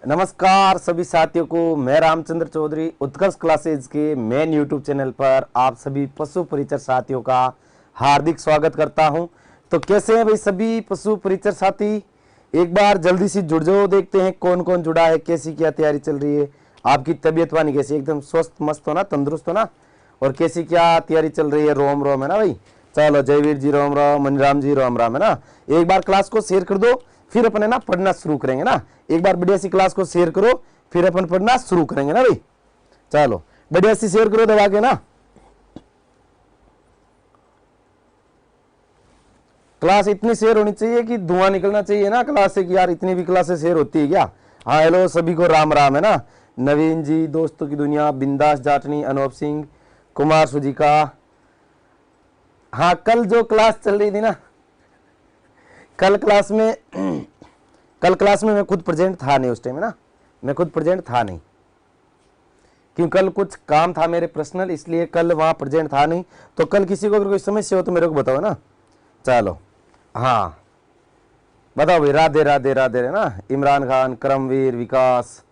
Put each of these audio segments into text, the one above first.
नमस्कार सभी साथियों को, मैं रामचंद्र चौधरी उत्कर्ष क्लासेज के मेन यूट्यूब चैनल पर आप सभी पशु परिचर साथियों का हार्दिक स्वागत करता हूं। तो कैसे हैं भाई सभी पशु परिचर साथी? एक बार जल्दी से जुड़ जाओ, देखते हैं कौन कौन जुड़ा है, कैसी क्या तैयारी चल रही है, आपकी तबीयत वानी कैसी, एकदम स्वस्थ मस्त हो ना, तंदुरुस्त हो ना, और कैसी क्या तैयारी चल रही है। रोम रोम है ना भाई। चलो जयवीर जी राम राम, मनीराम जी राम राम है ना। एक बार क्लास को शेयर कर दो, फिर अपने ना पढ़ना शुरू करेंगे ना। एक बार बढ़िया सी क्लास को शेयर करो, फिर अपन पढ़ना शुरू करेंगे ना भाई। चलो बढ़िया सी शेयर करो दबा के ना। क्लास इतनी शेयर होनी चाहिए कि धुआं निकलना चाहिए ना क्लास से कि यार इतनी भी क्लासें शेयर होती है क्या। हाँ हेलो सभी को राम राम है ना। नवीन जी, दोस्तों की दुनिया, बिंदास जाटनी, अनूप सिंह, कुमार सुजिका। हाँ कल जो क्लास चल रही थी ना, कल क्लास में मैं खुद प्रेजेंट था नहीं उस टाइम ना, मैं खुद प्रेजेंट था नहीं क्योंकि कल कुछ काम था मेरे पर्सनल, इसलिए कल वहां प्रेजेंट था नहीं। तो कल किसी को अगर कोई समस्या हो तो मेरे को बताओ ना। चलो हाँ बताओ भाई। राधे राधे राधे है ना। इमरान खान, करमवीर, विकास,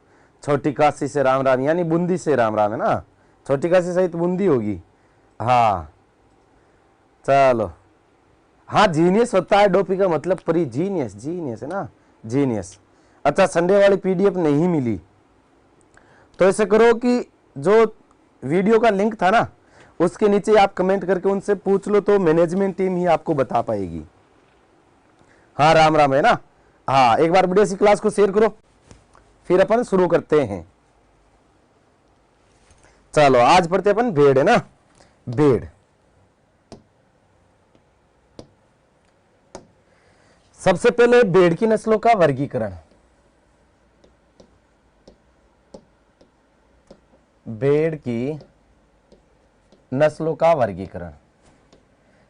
छोटी काशी से राम राम, यानी बूंदी से राम राम है ना। छोटी काशी सहित बूंदी होगी। हाँ चलो। हाँ जीनियस होता है डोपी का मतलब परी, जीनियस, जीनियस है ना, जीनियस। अच्छा संडे वाली पीडीएफ नहीं मिली तो ऐसे करो कि जो वीडियो का लिंक था ना उसके नीचे आप कमेंट करके उनसे पूछ लो, तो मैनेजमेंट टीम ही आपको बता पाएगी। हाँ राम राम है ना। हाँ एक बार बढ़िया सी क्लास को शेयर करो, फिर अपन शुरू करते हैं। चलो आज पढ़ते अपन भेड़ है ना। भेड़ सबसे पहले भेड़ की नस्लों का वर्गीकरण। भेड़ की नस्लों का वर्गीकरण।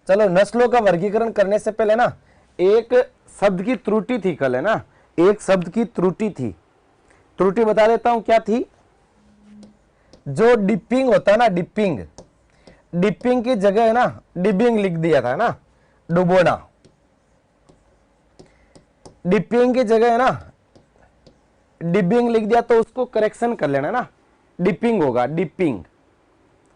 चलो नस्लों का वर्गीकरण करने से पहले ना एक शब्द की त्रुटि थी कल है ना, एक शब्द की त्रुटि थी। त्रुटि बता देता हूं क्या थी। जो डिपिंग होता है ना, डिपिंग, डिपिंग की जगह है ना डिबिंग लिख दिया था ना, डुबोना। डिपिंग की जगह है ना डिबिंग लिख दिया, तो उसको करेक्शन कर लेना ना, डिपिंग होगा, डिपिंग।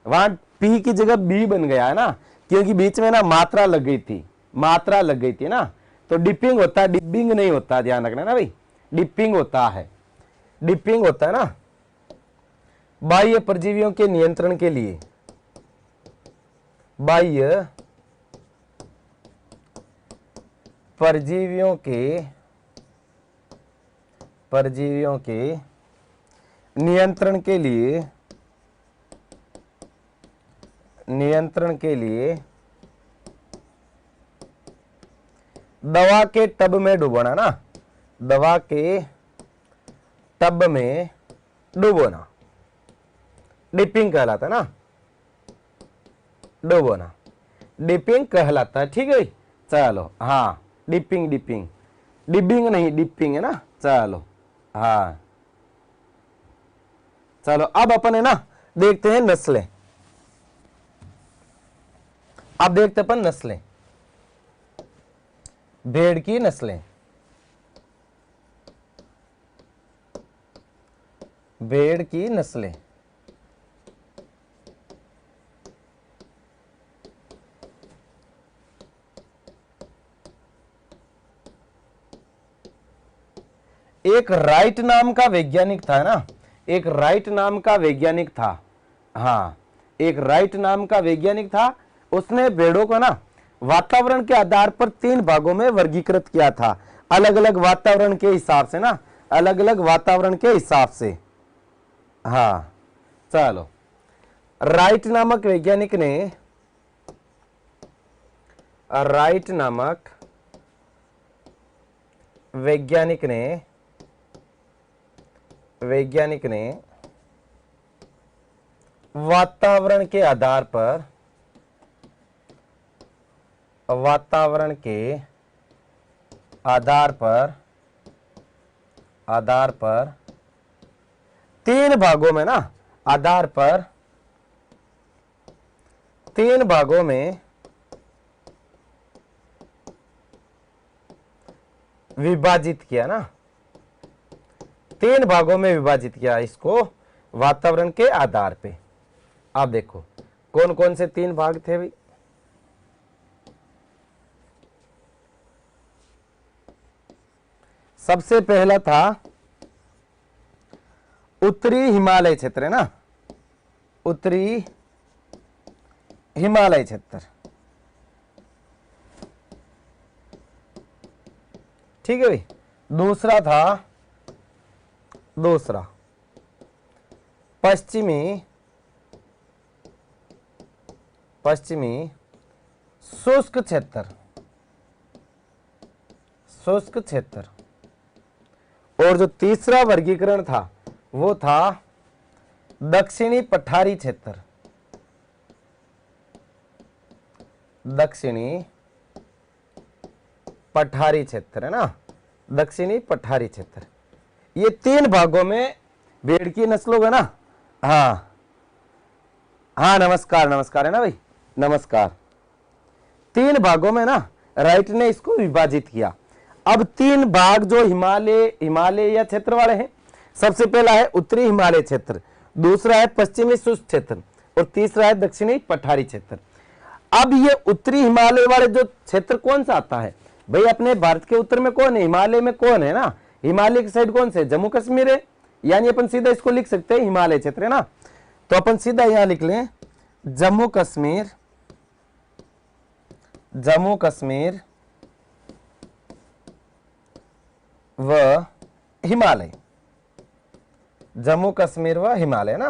वहां पी की जगह बी बन गया है ना, क्योंकि बीच में ना मात्रा लग गई थी, मात्रा लग गई थी ना। तो डिपिंग होता है, डिबिंग नहीं होता, ध्यान रखना ना भाई। डिपिंग होता है, डिपिंग होता है ना बाह्य परजीवियों के नियंत्रण के लिए, बाह्य परजीवियों के नियंत्रण के लिए दवा के टब में डुबोना ना, दवा के टब में डुबोना डिपिंग कहलाता है ना, डुबोना डिपिंग कहलाता है। ठीक है भाई। चलो हाँ डिपिंग, डिपिंग, डिबिंग नहीं डिपिंग है ना। चलो हाँ चलो अब अपन है ना देखते हैं नस्लें। अब देखते अपन नस्लें, भेड़ की नस्लें। भेड़ की नस्लें एक राइट नाम का वैज्ञानिक था ना, एक राइट नाम का वैज्ञानिक था। हाँ एक राइट नाम का वैज्ञानिक था, उसने भेड़ों को ना वातावरण के आधार पर 3 भागों में वर्गीकृत किया था, अलग अलग वातावरण के हिसाब से ना, अलग अलग वातावरण के हिसाब से। हाँ चलो राइट नामक वैज्ञानिक ने, राइट नामक वैज्ञानिक ने वातावरण के आधार पर, वातावरण के आधार पर 3 भागों में ना, आधार पर 3 भागों में विभाजित किया ना, तीन भागों में विभाजित किया इसको वातावरण के आधार पे। आप देखो कौन कौन से तीन भाग थे भाई। सबसे पहला था उत्तरी हिमालय क्षेत्र, है ना, उत्तरी हिमालय क्षेत्र, ठीक है भाई। दूसरा पश्चिमी शुष्क क्षेत्र। और जो तीसरा वर्गीकरण था वो था दक्षिणी पठारी क्षेत्र। दक्षिणी पठारी क्षेत्र, है ना, दक्षिणी पठारी क्षेत्र। ये तीन भागों में भेड़ की नस्लों का ना, हाँ हाँ नमस्कार है ना भाई, नमस्कार। तीन भागों में ना राइट ने इसको विभाजित किया। अब तीन भाग जो हिमालय क्षेत्र वाले हैं, सबसे पहला है उत्तरी हिमालय क्षेत्र, दूसरा है पश्चिमी शुष्क क्षेत्र और तीसरा है दक्षिणी पठारी क्षेत्र। अब ये उत्तरी हिमालय वाले जो क्षेत्र कौन सा आता है भाई, अपने भारत के उत्तर में कौन है, हिमालय में कौन है ना, हिमालय की साइड कौन से, जम्मू कश्मीर है, यानी अपन सीधा इसको लिख सकते हैं हिमालय क्षेत्र, है ना। तो अपन सीधा यहां लिख लें जम्मू कश्मीर व हिमालय, जम्मू कश्मीर व हिमालय ना,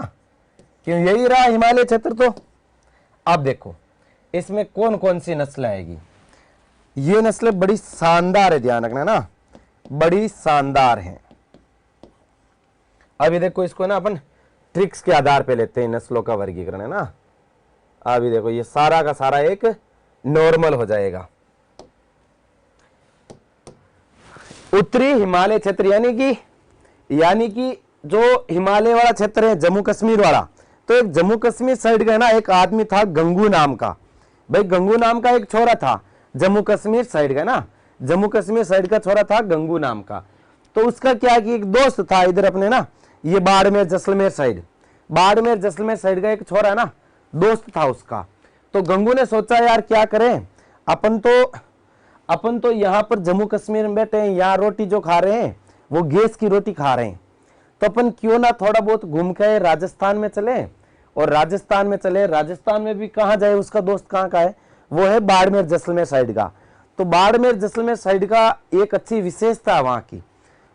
क्यों यही रहा हिमालय क्षेत्र। तो अब देखो इसमें कौन कौन सी नस्लें आएगी। ये नस्लें बड़ी शानदार है, ध्यान रखना ना, बड़ी शानदार हैं। अभी देखो इसको ना अपन ट्रिक्स के आधार पे लेते हैं, नस्लों का वर्गीकरण, है ना। अभी देखो ये सारा का सारा एक नॉर्मल हो जाएगा। उत्तरी हिमालय क्षेत्र यानी कि जो हिमालय वाला क्षेत्र है जम्मू कश्मीर वाला, तो एक जम्मू कश्मीर साइड का ना एक आदमी था गंगू नाम का, भाई गंगू नाम का एक छोरा था जम्मू कश्मीर साइड का ना, जम्मू कश्मीर साइड का छोरा था गंगू नाम का। तो उसका क्या कि एक दोस्त था इधर अपने ना, ये बाड़मेर जैसलमेर साइड का एक छोरा है ना, दोस्त था उसका। तो गंगू ने सोचा यार क्या करें, अपन तो यहाँ पर जम्मू कश्मीर में बैठे हैं, यहाँ रोटी जो खा रहे हैं वो गैस की रोटी खा रहे हैं, तो अपन क्यों ना थोड़ा बहुत घूम के राजस्थान में चले। और राजस्थान में भी कहाँ जाए, उसका दोस्त कहाँ का है, वो है बाड़मेर जैसलमेर साइड का। तो बाड़मेर जैसलमेर साइड का एक अच्छी विशेषता वहां की,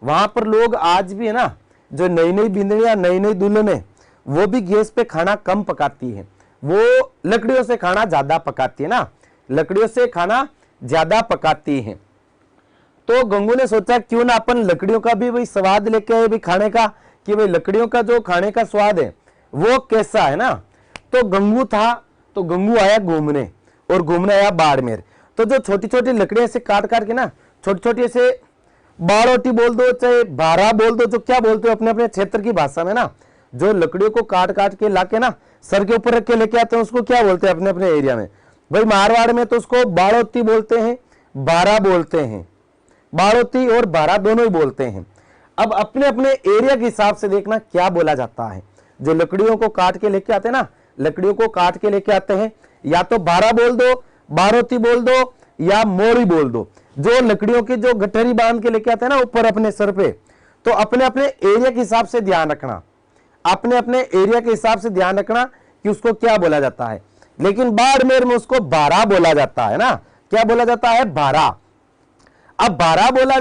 वहां पर लोग आज भी है ना, जो नई नई बिंदड़ियां नई नई दुल्हन है वो भी गैस पे खाना कम पकाती है, वो लकड़ियों से खाना ज्यादा पकाती है ना, लकड़ियों से खाना ज्यादा पकाती है। तो गंगू ने सोचा क्यों ना अपन लकड़ियों का भी भाई स्वाद लेके आए भाई खाने का, कि भाई लकड़ियों का जो खाने का स्वाद है वो कैसा है ना। तो गंगू आया घूमने आया बाड़मेर। तो जो छोटी छोटी लकड़ियां से काट के ना, छोटी छोटी ऐसे बाड़ोटी बोल दो चाहे भारा बोल दो, जो क्या बोलते हो अपने अपने क्षेत्र की भाषा में ना, जो लकड़ियों को काट के लाके ना सर के ऊपर रख के लेके आते हैं उसको क्या बोलते हैं अपने अपने एरिया में। भाई मारवाड़ में तो उसको बाड़ोती बोलते हैं, बारा बोलते हैं, बाड़ोती और बारा दोनों ही बोलते हैं। अब अपने अपने एरिया के हिसाब से देखना क्या बोला जाता है। जो लकड़ियों को काट के लेके आते हैं ना, लकड़ियों को काट के लेके आते हैं, या तो बारा बोल दो, बारोती बोल दो या मोड़ी बोल दो। जो लकड़ियों की जो गठरी बांध के लेके आते हैं ना ऊपर अपने सर पे, तो अपने अपने एरिया के हिसाब से ध्यान रखना, अपने अपने एरिया के हिसाब से ध्यान रखना कि उसको क्या बोला जाता है। लेकिन बाड़मेर में उसको बारा बोला जाता है ना, क्या बोला जाता है, बारा। अब बारा बोला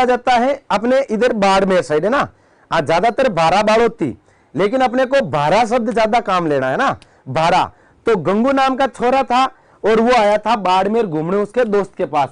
जाता है अपने इधर बाड़मेर साइड है ना, ज्यादातर बारा बाड़ोती, लेकिन अपने को बारा शब्द ज्यादा काम लेना है ना, बारा। तो गंगू नाम का छोरा था और वो आया था बाड़मेर घूमने उसके दोस्त के पास।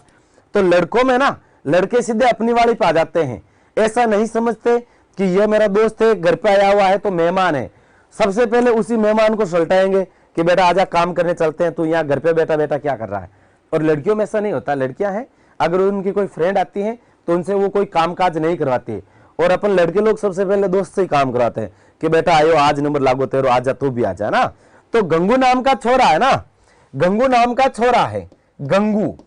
तो लड़कों में ना लड़के सीधे अपनी वाली पा जाते हैं, ऐसा नहीं समझते कि ये मेरा दोस्त है, घर पे आया हुआ है तो मेहमान है। सबसे पहले उसी मेहमान को सलटाएंगे कि बेटा आजा काम करने चलते हैं, तू यहाँ घर पे बैठा बैठा क्या कर रहा है। और लड़कियों में ऐसा नहीं होता, लड़कियां हैं अगर उनकी कोई फ्रेंड आती है तो उनसे वो कोई काम काज नहीं करवाती, और अपन लड़के लोग सबसे पहले दोस्त से ही काम कराते हैं कि बेटा आयो आज नंबर लागो तेरो, आजा तू भी आजा ना। तो गंगू नाम का छोरा है ना, गंगू नाम का छोरा है, गंगू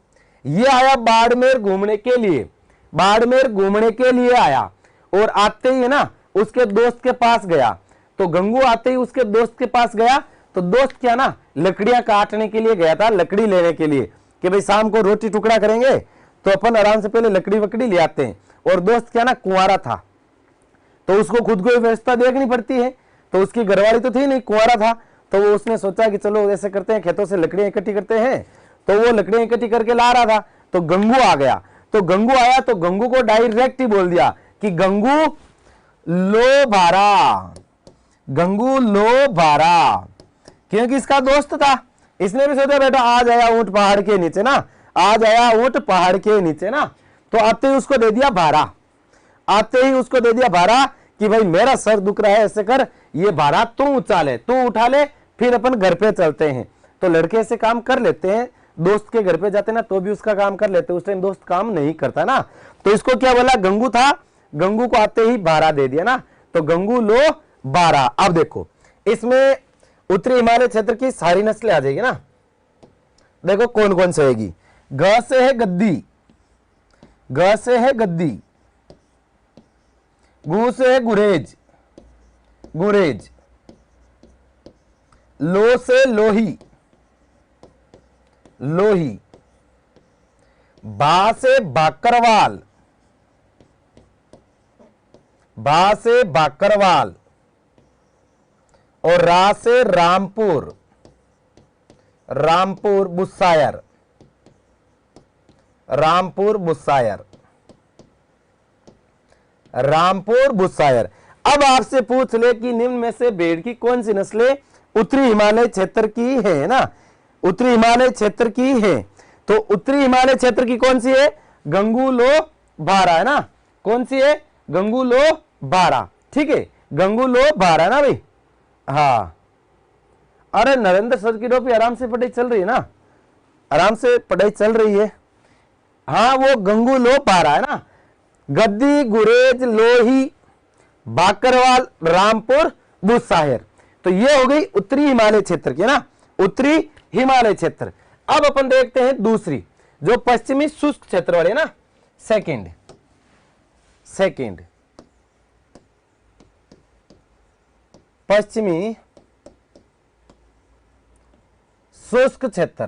ये आया बाड़मेर घूमने के लिए, बाड़मेर घूमने के लिए आया, और आते ही है ना उसके दोस्त के पास गया। तो गंगू आते ही उसके दोस्त के पास गया, तो दोस्त क्या ना लकड़ियां काटने के लिए गया था, लकड़ी लेने के लिए कि भाई शाम को रोटी टुकड़ा करेंगे तो अपन आराम से पहले लकड़ी वकड़ी ले आते हैं। और दोस्त क्या ना कुंवारा था, तो उसको खुद को व्यवस्था देखनी पड़ती है, तो उसकी घरवाली तो थी नहीं, कुंवारा था। तो वो उसने सोचा कि चलो ऐसे करते हैं, खेतों से लकड़ियां इकट्ठी करते हैं। तो वो लकड़ियां इकट्ठी करके ला रहा था, तो गंगू आ गया। तो गंगू आया तो गंगू को डायरेक्ट ही बोल दिया कि गंगू लो भारा, गंगू लो भारा, क्योंकि इसका दोस्त था। इसने भी सोचा बेटा आज आया ऊंट पहाड़ के नीचे ना, आज आया ऊंट पहाड़ के नीचे ना, तो आते ही उसको दे दिया भारा, आते ही उसको दे दिया भारा कि भाई मेरा सर दुख रहा है, ऐसे कर ये भारा तू उठा ले, तू उठा ले, फिर अपन घर पे चलते हैं। तो लड़के ऐसे काम कर लेते हैं, दोस्त के घर पे जाते ना तो भी उसका काम कर लेते, उस टाइम दोस्त काम नहीं करता ना। तो इसको क्या बोला, गंगू था, गंगू को आते ही भारा दे दिया ना, तो गंगू लो भारा। अब देखो इसमें उत्तरी हिमालय क्षेत्र की सारी नस्लें आ जाएगी ना, देखो कौन कौन से होगी। ग से है गद्दी, ग से है गद्दी, गु से है गुरेज, गुरेज, लो से लोही, लोही, बा से बाकरवाल, बा से बाकरवाल, और रा से रामपुर, रामपुर बुसायर, रामपुर बुसायर, रामपुर बुसायर। अब आपसे पूछ ले कि निम्न में से भेड़ की कौन सी नस्लें उत्तरी हिमालय क्षेत्र की है ना, उत्तरी हिमालय क्षेत्र की है। तो उत्तरी हिमालय क्षेत्र की कौन सी है, गंगू लो भारा है ना, कौन सी है, गंगू लो भारा, ठीक है, गंगू लो भारा है ना भाई। हाँ अरे नरेंद्र सर की टोपी आराम से पढ़ाई चल रही है ना, आराम से पढ़ाई चल रही है। हाँ वो गंगू लो भारा है ना, गद्दी, गुरेज, लोही, बाकरवाल, रामपुर, बुसायर। तो ये हो गई उत्तरी हिमालय क्षेत्र की ना, उत्तरी हिमालय क्षेत्र। अब अपन देखते हैं दूसरी जो पश्चिमी शुष्क क्षेत्र वाले ना, सेकंड, सेकंड पश्चिमी शुष्क क्षेत्र,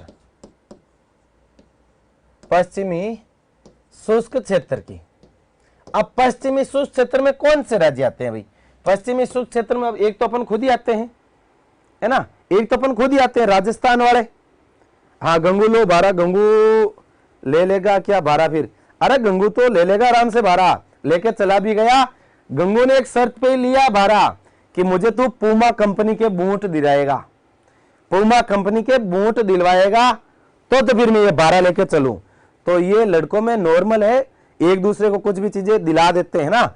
पश्चिमी शुष्क क्षेत्र की। अब पश्चिमी शुष्क क्षेत्र में कौन से राज्य आते हैं भाई, पश्चिमी शुष्क क्षेत्र में अब एक तो अपन खुद ही आते हैं है ना, एक तो अपन खुद ही आते हैं राजस्थान वाले। हाँ गंगू लो भारा, गंगू ले लेगा क्या भारा फिर, अरे गंगू तो ले लेगा आराम से भारा, लेके चला भी गया। गंगू ने एक शर्त पे लिया भारा कि मुझे तू पूमा कंपनी के बूट दिलाएगा, पूमा कंपनी के बूट दिलवाएगा तो फिर मैं ये भारा लेके चलूं। तो ये लड़कों में नॉर्मल है, एक दूसरे को कुछ भी चीजें दिला देते हैं ना,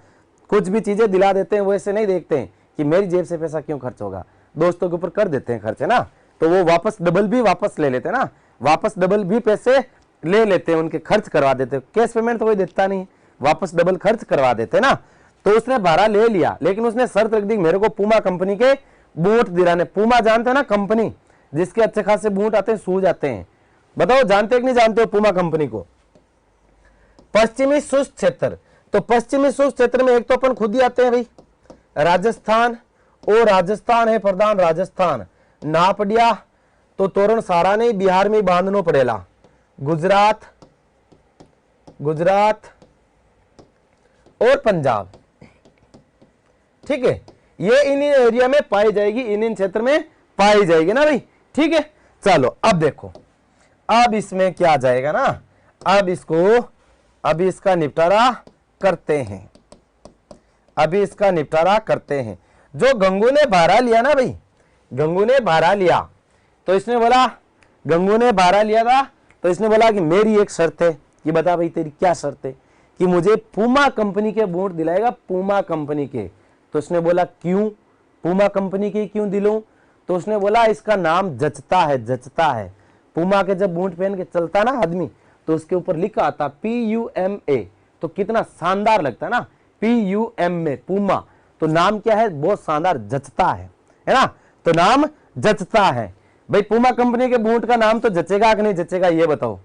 कुछ भी चीजें दिला देते हैं, वो ऐसे नहीं देखते हैं कि मेरी जेब से पैसा क्यों खर्च होगा, दोस्तों के ऊपर कर देते हैं खर्च है ना, तो वो वापस डबल भी वापस ले लेते हैं ना, वापस डबल भी पैसे ले लेते हैं, उनके खर्च करवा देते हैं। कैश पेमेंट तो कोई देता नहीं, वापस डबल खर्च करवा देते हैं ना। तो उसने भाड़ा ले लिया, लेकिन उसने शर्त रख दी मेरे को पूमा कंपनी के बूट दिलाने। पूमा जानते हैं ना कंपनी जिसके अच्छे खासे बूट आते हैं, सूज आते हैं, बताओ जानते हैं कि नहीं जानते हो पूमा कंपनी को। पश्चिमी शुष्क क्षेत्र, तो पश्चिमी शुष्क क्षेत्र में एक तो अपन खुद ही आते हैं भाई, राजस्थान, और राजस्थान है प्रधान, राजस्थान ना पड़िया तो तोरण सारा नहीं, बिहार में बांधनो पड़ेला, गुजरात, गुजरात और पंजाब, ठीक है, ये इन एरिया में पाई जाएगी, इन क्षेत्र में पाई जाएगी ना भाई, ठीक है। चलो अब देखो, अब इसमें क्या जाएगा ना, अब इसको अभी इसका निपटारा करते हैं, अभी इसका निपटारा करते हैं। जो गंगू ने भाड़ा लिया ना भाई, गंगू ने भाड़ा लिया, तो इसने बोला, गंगू ने भाड़ा लिया था तो इसने बोला कि मेरी एक शर्त है, कि बता भाई तेरी क्या शर्त है, कि मुझे पूमा कंपनी के बूट दिलाएगा, पूमा कंपनी के। तो उसने बोला क्यों, पूमा कंपनी के क्यों दिलाऊं, तो उसने बोला इसका नाम जचता है, जचता है। पूमा के जब बूट पहन के चलता ना आदमी तो उसके ऊपर लिखा आता PUMA, तो कितना शानदार लगता है ना, PUMA पूमा, तो नाम क्या है, बहुत शानदार, जचता है ना, तो नाम जचता है। भाई पूमा कंपनी के बूट का नाम तो जचेगा कि नहीं जचेगा, ये बताओ,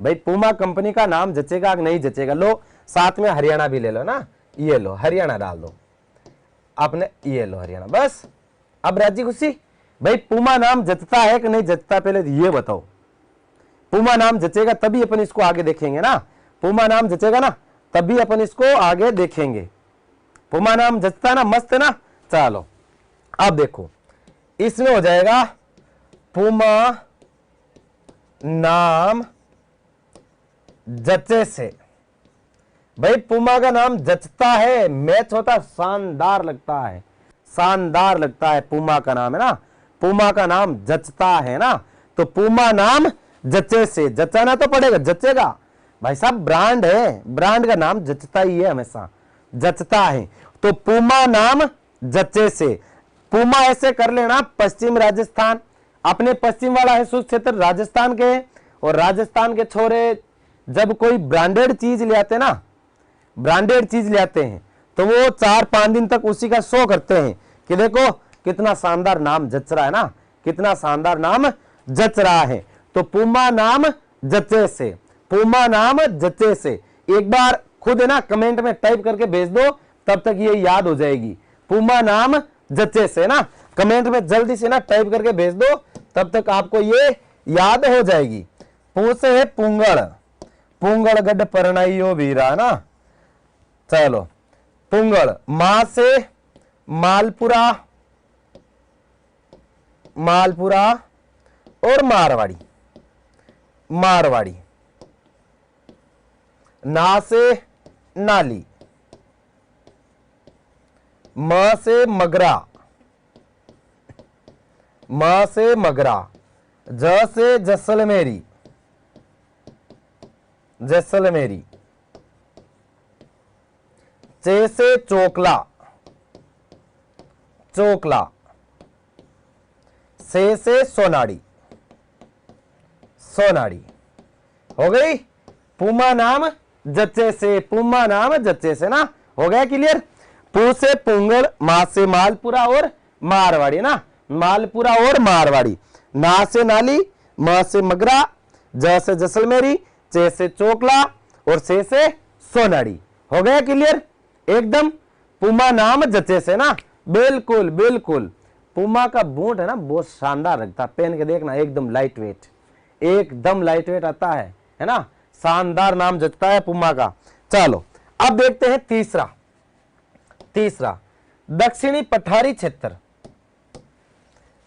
भाई पूमा कंपनी का नाम जचेगा कि नहीं जचेगा? लो साथ में हरियाणा भी ले लो ना, ये लो हरियाणा डाल दो आपने, ये लो हरियाणा, बस। अब राजी खुशी, भाई पूमा नाम जचता है कि नहीं जचता, पहले ये बताओ। पूमा नाम जचेगा तभी अपन इसको आगे देखेंगे ना, पूमा नाम जचेगा ना तभी अपन इसको आगे देखेंगे। पूमा नाम जचता ना, मस्त है ना। चलो अब देखो, इसमें हो जाएगा पूमा नाम जचे से। भाई पूमा का नाम जचता है, मैच होता, शानदार लगता है, शानदार लगता है पूमा का नाम, है ना। पूमा का नाम जचता है ना, तो पूमा नाम जचे से, जचाना तो पड़ेगा, जचेगा भाई साहब, ब्रांड है, ब्रांड का नाम जचता ही है, हमेशा जचता है। तो पूमा नाम जचे से, पूमा ऐसे कर लेना, पश्चिम राजस्थान, अपने पश्चिम वाला है सुख क्षेत्र राजस्थान के, और राजस्थान के छोरे जब कोई ब्रांडेड चीज ले आते ना, ब्रांडेड चीज ले आते हैं, तो वो 4-5 दिन तक उसी का शो करते हैं कि देखो कितना शानदार नाम जच रहा है ना, कितना शानदार नाम जच रहा है। तो पूमा नाम जचे से, पूमा नाम जचे से, एक बार खुद है ना कमेंट में टाइप करके भेज दो, तब तक ये याद हो जाएगी। पूमा नाम जचे से ना, कमेंट में जल्दी से ना टाइप करके भेज दो, तब तक आपको ये याद हो जाएगी। पू से है पुंगड़, पुंगड़ गढ़ परनाइयो वीरा ना। चलो पुंगड़, मां से मालपुरा, मालपुरा और मारवाड़ी, मारवाड़ी। ना से नाली, म से मगरा, म से मगरा, ज से जैसलमेरी, जैसलमेरी। चे से चोकला, चोकला। से सोनाड़ी, सोनाड़ी। हो गई पूमा नाम जच्चे से, पूमा नाम जच्चे से ना, हो गया क्लियर। पू से पुंगड़, मा से मालपुरा और मारवाड़ी ना, मालपुरा और मारवाड़ी। ना से नाली, म से मगरा, ज से जैसलमेरी, चे से चोकला और से सोनाड़ी। हो गया क्लियर एकदम। पूमा नाम जचे से ना, बिल्कुल बिल्कुल। पूमा का बूट है ना बहुत शानदार लगता है, पहन के देखना, एकदम लाइट वेट, एकदम लाइट वेट आता है ना, शानदार नाम जचता है पूमा का। चलो अब देखते हैं तीसरा, तीसरा दक्षिणी पठारी क्षेत्र।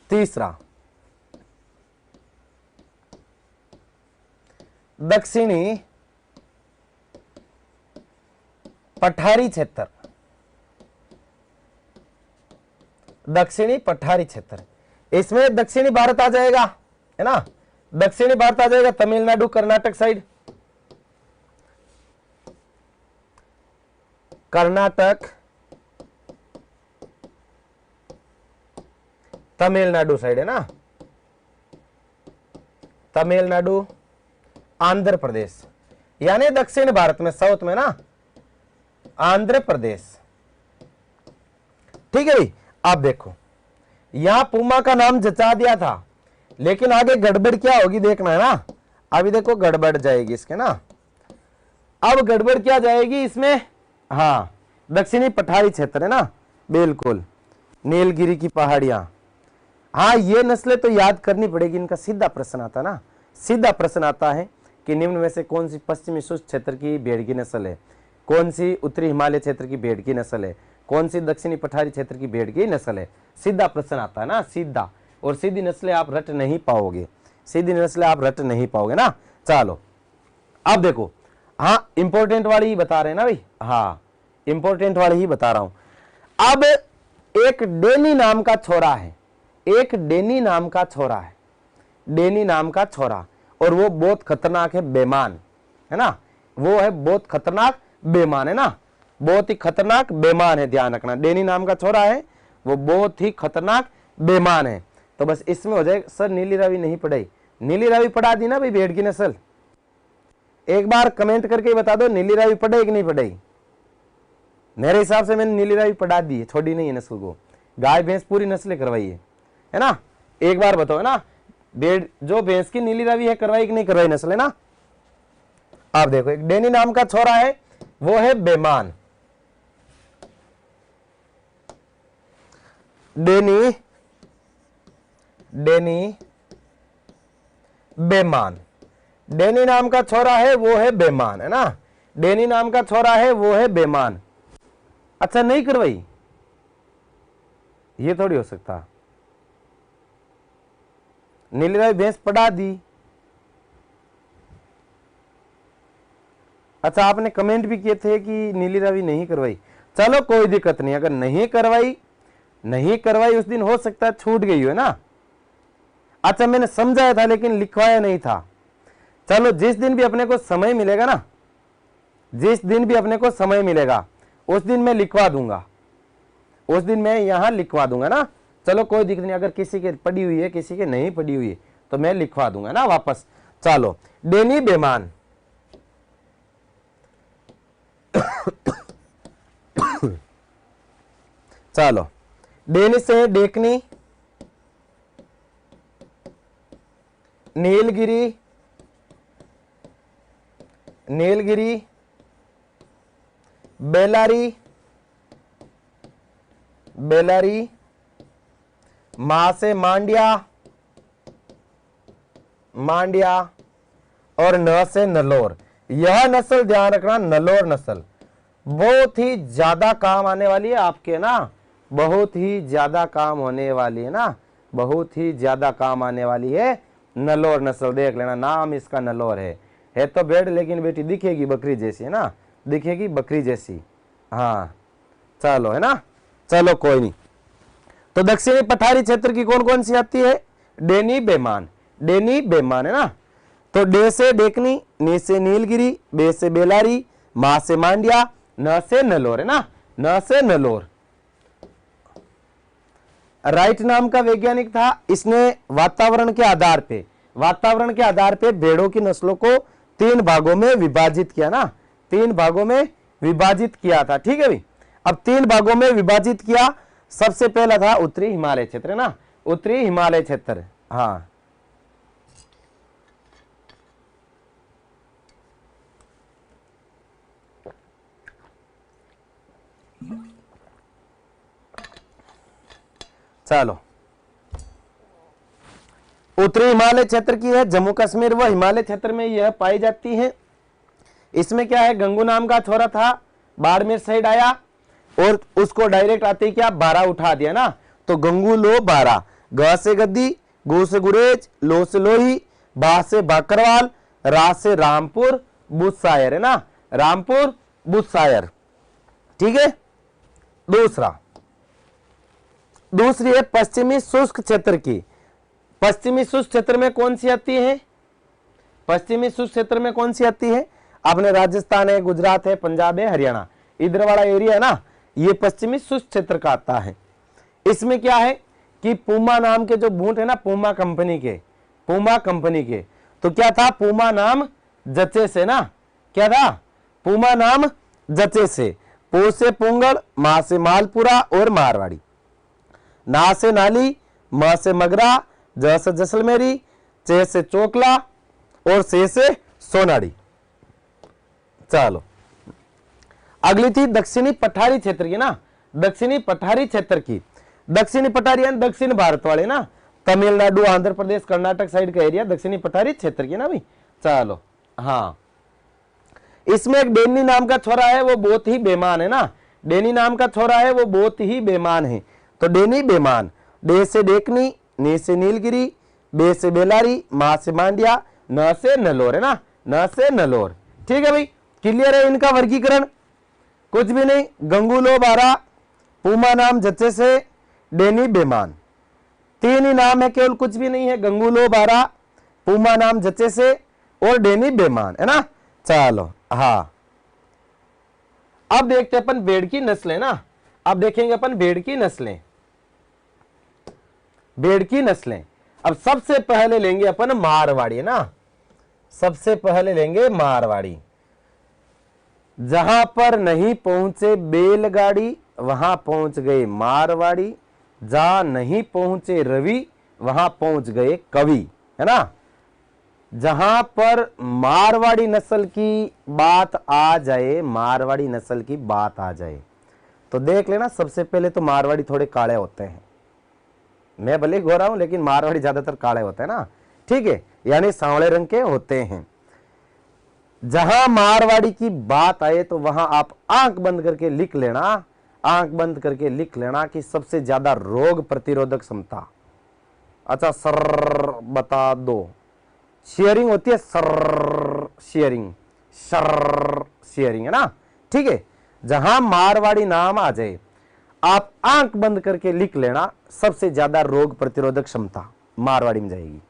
तीसरा दक्षिणी पठारी क्षेत्र, दक्षिणी पठारी क्षेत्र। इसमें दक्षिणी भारत आ जाएगा, है ना, दक्षिणी भारत आ जाएगा, तमिलनाडु कर्नाटक साइड, कर्नाटक तमिलनाडु साइड, है ना, तमिलनाडु आंध्र प्रदेश, यानी दक्षिण भारत में, साउथ में ना, आंध्र प्रदेश। ठीक है भाई। अब देखो यहां पूमा का नाम जचा दिया था, लेकिन आगे गड़बड़ क्या होगी देखना है ना। अभी देखो गड़बड़ जाएगी इसके ना, अब गड़बड़ क्या जाएगी इसमें, हाँ दक्षिणी पठारी क्षेत्र है ना, बिल्कुल नीलगिरी की पहाड़ियां। हाँ ये नस्लें तो याद करनी पड़ेगी, इनका सीधा प्रश्न आता ना, सीधा प्रश्न आता है कि निम्न में से कौन सी पश्चिमी शुष्क क्षेत्र की भेड़ की नस्ल है, कौन सी उत्तरी हिमालय क्षेत्र की भेड़ की नस्ल है, कौन सी दक्षिणी पठारी क्षेत्र की भेड़ की नस्ल है। सीधा प्रश्न आता है ना, सीधा, और सीधी नस्लें आप रट नहीं पाओगे, सीधी नस्लें आप रट नहीं पाओगे ना। चलो अब देखो, हाँ इंपॉर्टेंट वाली ही बता रहे हैं ना भाई, हाँ इंपॉर्टेंट वाली ही बता रहा हूं। अब एक डेनी नाम का छोरा है, एक डेनी नाम का छोरा है, डेनी नाम का छोरा, और वो बहुत खतरनाक है, बेईमान है ना, वो है बहुत खतरनाक बेईमान, है ना, बहुत ही खतरनाक बेईमान है, ध्यान रखना। डेनी नाम का छोरा है, वो बहुत ही खतरनाक बेईमान है। तो बस इसमें हो जाएगा। सर नीली रावी नहीं पढ़ाई, नीली रावी पढ़ा दी ना भाई भेड़ की नस्ल, एक बार कमेंट करके बता दो नीली रावी पढ़ाई कि नहीं पढ़ाई। मेरे हिसाब से मैंने नीली रावी पढ़ा दी है, छोड़ी नहीं है नस्ल को, गाय भैंस पूरी नस्लें करवाई है ना। एक बार बताओ, है ना, भेड़ जो भैंस की नीली रावी है करवाई कि नहीं करवाई नस्ल, है ना। आप देखो एक डेनी नाम का छोरा है, वो है बेमान। डेनी बेमान, डेनी नाम का छोरा है वो है बेमान, है ना। डेनी नाम का छोरा है वो है बेमान। अच्छा नहीं करवाई, ये थोड़ी हो सकता। नीली रावी भैंस पढ़ा दी। अच्छा आपने कमेंट भी किए थे कि नीली रावी नहीं करवाई, चलो कोई दिक्कत नहीं, अगर नहीं करवाई उस दिन हो सकता है छूट गई है ना। अच्छा मैंने समझाया था लेकिन लिखवाया नहीं था। चलो जिस दिन भी अपने को समय मिलेगा ना, जिस दिन भी अपने को समय मिलेगा उस दिन मैं लिखवा दूंगा, उस दिन मैं यहां लिखवा दूंगा ना। चलो कोई दिक्कत नहीं, अगर किसी के पड़ी हुई है किसी के नहीं पड़ी हुई है तो मैं लिखवा दूंगा ना वापस। चलो डेनी बेमान। चलो डेनी से डेकनी, नीलगिरी, बेलारी, मां से मांडिया और न से नलोर। यह नस्ल ध्यान रखना, नलोर नस्ल बहुत ही ज्यादा काम आने वाली है आपके ना, बहुत ही ज्यादा काम होने वाली है ना, बहुत ही ज्यादा काम आने वाली है। नलोर नस्ल देख लेना, नाम इसका नलोर है तो भेड़ लेकिन बेटी दिखेगी बकरी जैसी, है ना, दिखेगी बकरी जैसी। हाँ चलो, है ना, चलो कोई नहीं। तो दक्षिणी पठारी क्षेत्र की कौन कौन सी आती है? डेनी बेमान, है ना। तो डे से डेकनी, नी से नीलगिरी, बे से बेलारी, मां से मांडिया, न से नलोर, है ना, न से नलोर। राइट नाम का वैज्ञानिक था, इसने वातावरण के आधार पे भेड़ों की नस्लों को 3 भागों में विभाजित किया ना, 3 भागों में विभाजित किया था। ठीक है भाई, अब 3 भागों में विभाजित किया। सबसे पहला था उत्तरी हिमालय क्षेत्र, है ना, उत्तरी हिमालय क्षेत्र। हाँ चलो, उत्तरी हिमालय क्षेत्र की है, जम्मू कश्मीर व हिमालय क्षेत्र में यह पाई जाती है। इसमें क्या है, गंगू नाम का छोरा था, बाड़मेर साइड आया और उसको डायरेक्ट आते ही क्या बारा उठा दिया ना, तो गंगू लो बारा, ग से गद्दी, गु से गुरेज, लो से लोही, बा से बाकरवाल, रा से रामपुर बुसायर, है ना, रामपुर बुसायर। ठीक है, दूसरी है पश्चिमी शुष्क क्षेत्र की। पश्चिमी शुष्क क्षेत्र में कौन सी आती है? पश्चिमी शुष्क क्षेत्र में कौन सी आती है? आपने राजस्थान है, गुजरात है, पंजाब है, हरियाणा, इधर वाला एरिया है ना, ये पश्चिमी शुष्क क्षेत्र का आता है। इसमें क्या है कि पूमा नाम के जो बूट है ना, पूमा कंपनी के, तो क्या था, पूमा नाम जचे से ना, क्या था, पूमा नाम जचे से, पो से पोंगल, मां से मालपुरा और मारवाड़ी, ना से नाली, म से मगरा, ज से जैसलमेरी, चे से चोकला और से सोनाड़ी। चलो अगली थी दक्षिणी पठारी क्षेत्र की ना, दक्षिणी पठारी क्षेत्र की। दक्षिणी पठारी यानी दक्षिण भारत वाले ना, तमिलनाडु, आंध्र प्रदेश, कर्नाटक साइड का एरिया दक्षिणी पठारी क्षेत्र की ना भाई। चलो हाँ, इसमें एक डेनी नाम का छोरा है, वो बहुत ही बेमान है ना, डेनी नाम का छोरा है वो बहुत ही बेमान है। तो डेनी बेमान, डे से डेकनी, नी से नीलगिरी, बे से बेलारी, मां से मांडिया, न से नलोर, है ना, न से नलोर। ठीक है भाई, क्लियर है इनका वर्गीकरण? कुछ भी नहीं, गंगूलो बारा, पूमा नाम जच्चे से, डेनी बेमान, 3 ही नाम है केवल, कुछ भी नहीं है, गंगूलो बारा, पूमा नाम जच्चे से और डेनी बेमान, है ना। चलो हाँ, अब देखते हैं अपन भेड़ की नस्लें ना, अब देखेंगे अपन भेड़ की नस्लें। अब सबसे पहले लेंगे अपन मारवाड़ी, है ना, सबसे पहले लेंगे मारवाड़ी। जहां पर नहीं पहुंचे बैलगाड़ी वहां पहुंच गए मारवाड़ी, जहां नहीं पहुंचे रवि वहां पहुंच गए कवि, है ना। जहां पर मारवाड़ी नस्ल की बात आ जाए, मारवाड़ी नस्ल की बात आ जाए तो देख लेना, सबसे पहले तो मारवाड़ी थोड़े काले होते हैं। मैं भले गोरा हूं लेकिन मारवाड़ी ज्यादातर काले होते हैं ना, ठीक है, यानी सांवले रंग के होते हैं। जहां मारवाड़ी की बात आए तो वहां आप आंख बंद करके लिख लेना, आंख बंद करके लिख लेना कि सबसे ज्यादा रोग प्रतिरोधक क्षमता। अच्छा सर बता दो, शेयरिंग होती है, सर शेयरिंग, सर शेयरिंग है ना, ठीक है। जहां मारवाड़ी नाम आ जाए आप आंख बंद करके लिख लेना, सबसे ज्यादा रोग प्रतिरोधक क्षमता मारवाड़ी में जाएगी।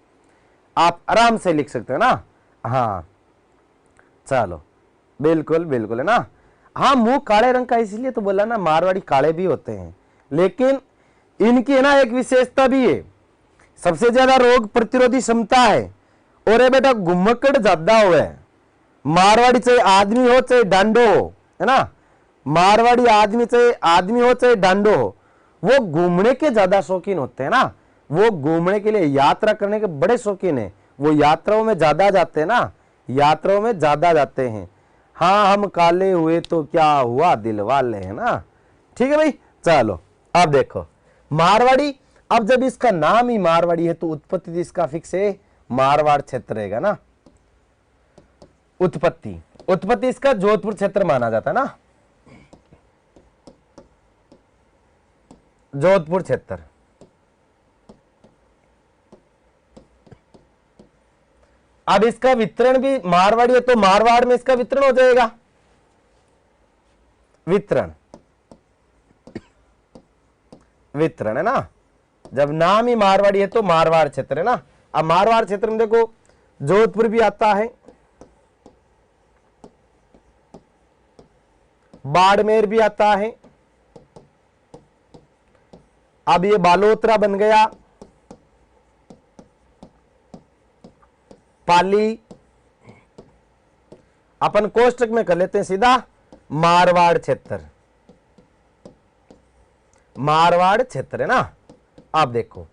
आप आराम से लिख सकते हो ना, हाँ चलो बिल्कुल बिल्कुल है ना। हाँ मुंह काले रंग का इसलिए तो बोला ना, मारवाड़ी काले भी होते हैं, लेकिन इनकी है ना एक विशेषता भी है, सबसे ज्यादा रोग प्रतिरोधी क्षमता है। और ये बेटा घुमक्कड़ ज्यादा हुआ है। मारवाड़ी चाहे आदमी हो चाहे डांडो हो, है ना, मारवाड़ी आदमी चाहे आदमी हो चाहे डांडो हो, वो घूमने के ज्यादा शौकीन होते हैं ना, वो घूमने के लिए यात्रा करने के बड़े शौकीन है, वो यात्राओं में ज्यादा जाते हैं ना, यात्राओं में ज्यादा जाते हैं। हाँ हम काले हुए तो क्या हुआ, दिल वाले है ना, ठीक है भाई। चलो अब देखो मारवाड़ी, अब जब इसका नाम ही मारवाड़ी है तो उत्पत्ति इसका फिक्स है, मारवाड़ क्षेत्र रहेगा ना। उत्पत्ति, उत्पत्ति इसका जोधपुर क्षेत्र माना जाता है ना, जोधपुर क्षेत्र। अब इसका वितरण भी मारवाड़ी है तो मारवाड़ में इसका वितरण हो जाएगा, वितरण, वितरण है ना। जब नाम ही मारवाड़ी है तो मारवाड़ क्षेत्र है ना। अब मारवाड़ क्षेत्र में देखो जोधपुर भी आता है, बाड़मेर भी आता है, अब ये बालोतरा बन गया, पाली, अपन कोष्टक में कर लेते हैं सीधा मारवाड़ क्षेत्र, मारवाड़ क्षेत्र है ना। आप देखो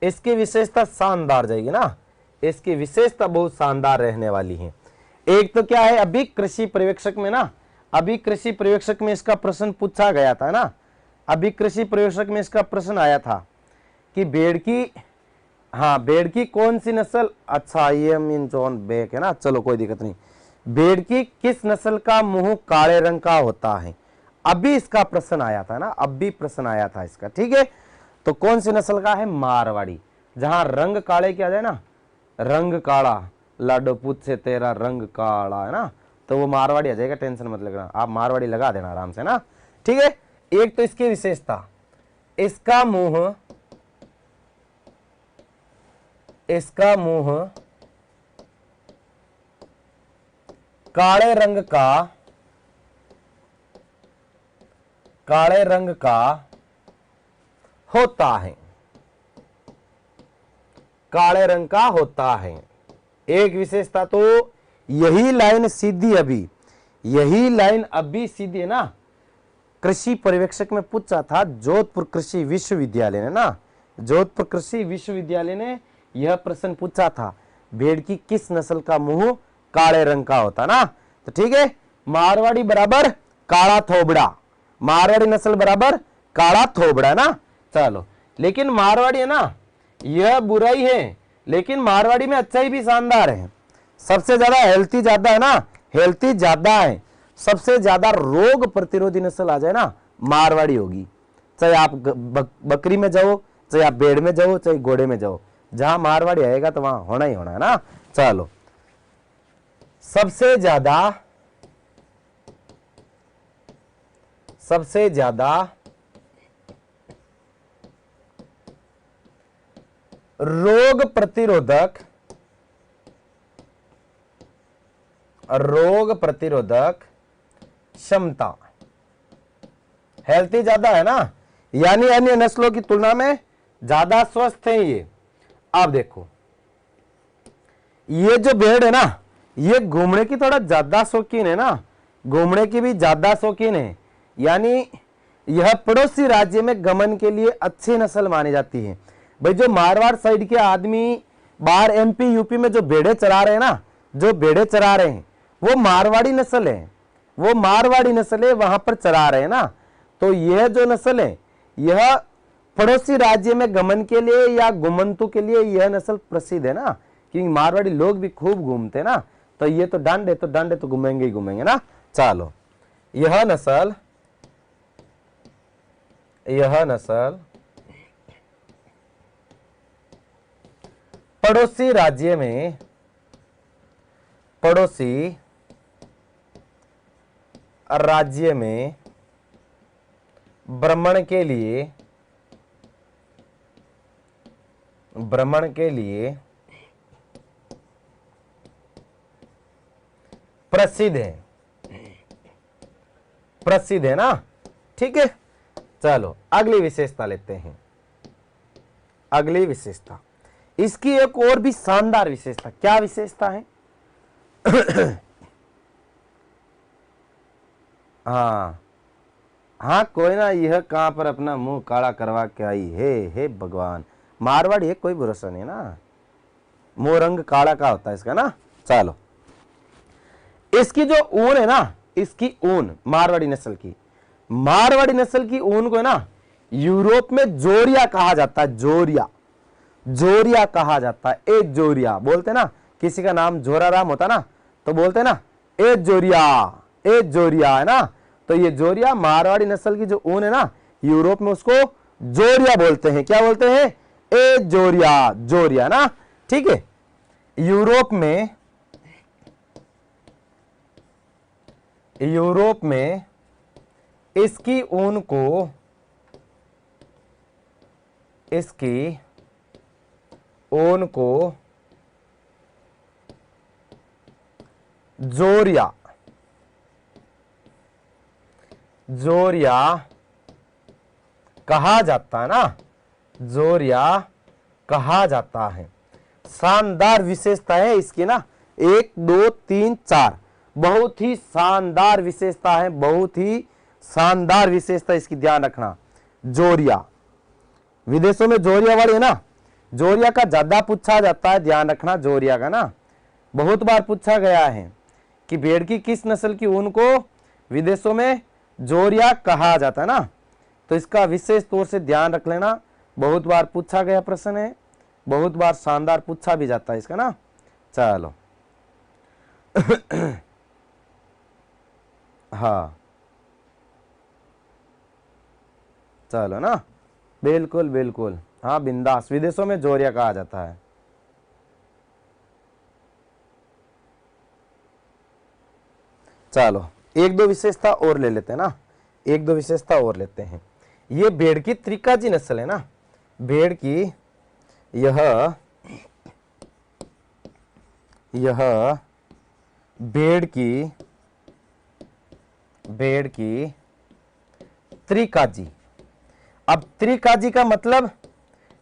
इसकी विशेषता शानदार जाएगी ना, इसकी विशेषता बहुत शानदार रहने वाली है। एक तो क्या है, अभी कृषि पर्यवेक्षक में ना, अभी कृषि पर्यवेक्षक में इसका प्रश्न पूछा गया था ना, अभी कृषि पर्यवेक्षक में इसका प्रश्न आया था कि भेड़ की, हाँ भेड़ की कौन सी नस्ल, अच्छा ये मीन जोन बेक है ना, चलो कोई दिक्कत नहीं। भेड़ की किस नस्ल का मुंह काले रंग का होता है, अभी इसका प्रश्न आया था ना, अभी प्रश्न आया था इसका, ठीक है। तो कौन सी नस्ल का है, मारवाड़ी। जहां रंग काले क्या जाए ना, रंग काला, लाडो पूछे तेरा रंग काला है ना, तो वो मारवाड़ी आ जाएगा, टेंशन मत लगना, आप मारवाड़ी लगा देना आराम से ना, ठीक है। एक तो इसकी विशेषता, इसका मुंह, इसका मुंह काले रंग का, काले रंग का होता है, काले रंग का होता है। एक विशेषता तो यही लाइन सीधी, अभी यही लाइन अभी सीधी है ना, कृषि पर्यवेक्षक में पूछा था, जोधपुर कृषि विश्वविद्यालय ने ना, जोधपुर कृषि विश्वविद्यालय ने यह प्रश्न पूछा था, भेड़ की किस नस्ल का मुंह काले रंग का होता ना। तो ठीक है, मारवाड़ी बराबर काला थोबड़ा, मारवाड़ी नस्ल बराबर काला थोबड़ा ना। चलो, लेकिन मारवाड़ी है ना, यह बुराई है, लेकिन मारवाड़ी में अच्छाई भी शानदार है। सबसे ज्यादा हेल्थी ज्यादा है ना, हेल्थी ज्यादा है, सबसे ज्यादा रोग प्रतिरोधी नस्ल आ जाए ना, मारवाड़ी होगी। चाहे आप बकरी में जाओ, चाहे आप भेड़ में जाओ, चाहे घोड़े में जाओ, जहां मारवाड़ी आएगा तो वहां होना ही होना है ना। चलो, सबसे ज्यादा रोग प्रतिरोधक क्षमता, हेल्थी ज्यादा है ना, यानी अन्य नस्लों की तुलना में ज्यादा स्वस्थ है ये। आप देखो, ये जो भेड़ है ना, ये घूमने की थोड़ा ज्यादा शौकीन है ना, घूमने की भी ज्यादा शौकीन है, यानी यह पड़ोसी राज्य में गमन के लिए अच्छी नस्ल मानी जाती है। भाई जो मारवाड़ साइड के आदमी बाहर एमपी यूपी में जो भेड़े चरा रहे हैं ना, जो भेड़े चरा रहे हैं वो मारवाड़ी नस्ल है, वो मारवाड़ी नस्ल है, वहां पर चरा रहे हैं ना। तो यह जो नस्ल है यह पड़ोसी राज्य में गमन के लिए या गुमंतु के लिए यह नस्ल प्रसिद्ध है ना, क्योंकि मारवाड़ी लोग भी खूब घूमते हैं ना। तो ये तो डांडे तो घूमेंगे ही घूमेंगे ना। चलो, यह नस्ल पड़ोसी राज्य में भ्रमण के लिए प्रसिद्ध है ना। ठीक है, चलो अगली विशेषता लेते हैं। अगली विशेषता, इसकी एक और भी शानदार विशेषता, क्या विशेषता है? हाँ कोई ना, यह कहां पर अपना मुंह काला करवा के आई है, हे भगवान। मारवाड़ी है, कोई भरोसा नहीं ना, मुंह रंग काला का होता है इसका ना। चलो, इसकी जो ऊन है ना, इसकी ऊन मारवाड़ी नस्ल की ऊन को है ना यूरोप में जोरिया कहा जाता है। जोरिया कहा जाता है। ए जोरिया बोलते ना, किसी का नाम जोराराम होता ना तो बोलते ना ए जोरिया है ना। तो ये जोरिया मारवाड़ी नस्ल की जो ऊन है ना, यूरोप में उसको जोरिया बोलते हैं। क्या बोलते हैं? ए जोरिया ना। ठीक है, यूरोप में इसकी ऊन को जोरिया कहा जाता है ना, जोरिया कहा जाता है। शानदार विशेषता है इसकी ना, 1 2 3 4, बहुत ही शानदार विशेषता है, बहुत ही शानदार विशेषता इसकी, ध्यान रखना। जोरिया, विदेशों में जोरिया वाली है ना, जोरिया का ज्यादा पूछा जाता है, ध्यान रखना जोरिया का ना। बहुत बार पूछा गया है कि भेड़ की किस नस्ल की ऊन को विदेशों में जोरिया कहा जाता है ना, तो इसका विशेष तौर से ध्यान रख लेना। बहुत बार पूछा गया प्रश्न है, बहुत बार शानदार पूछा भी जाता है इसका ना। चलो हाँ चलो ना, बिल्कुल हाँ, बिंदास, विदेशों में जोरिया कहा जाता है। चलो 1 2 विशेषता और ले लेते हैं ना, 1 2 विशेषता और लेते हैं। ये भेड़ की त्रिकाजी नस्ल है ना, भेड़ की यह भेड़ की त्रिकाजी। अब त्रिकाजी का मतलब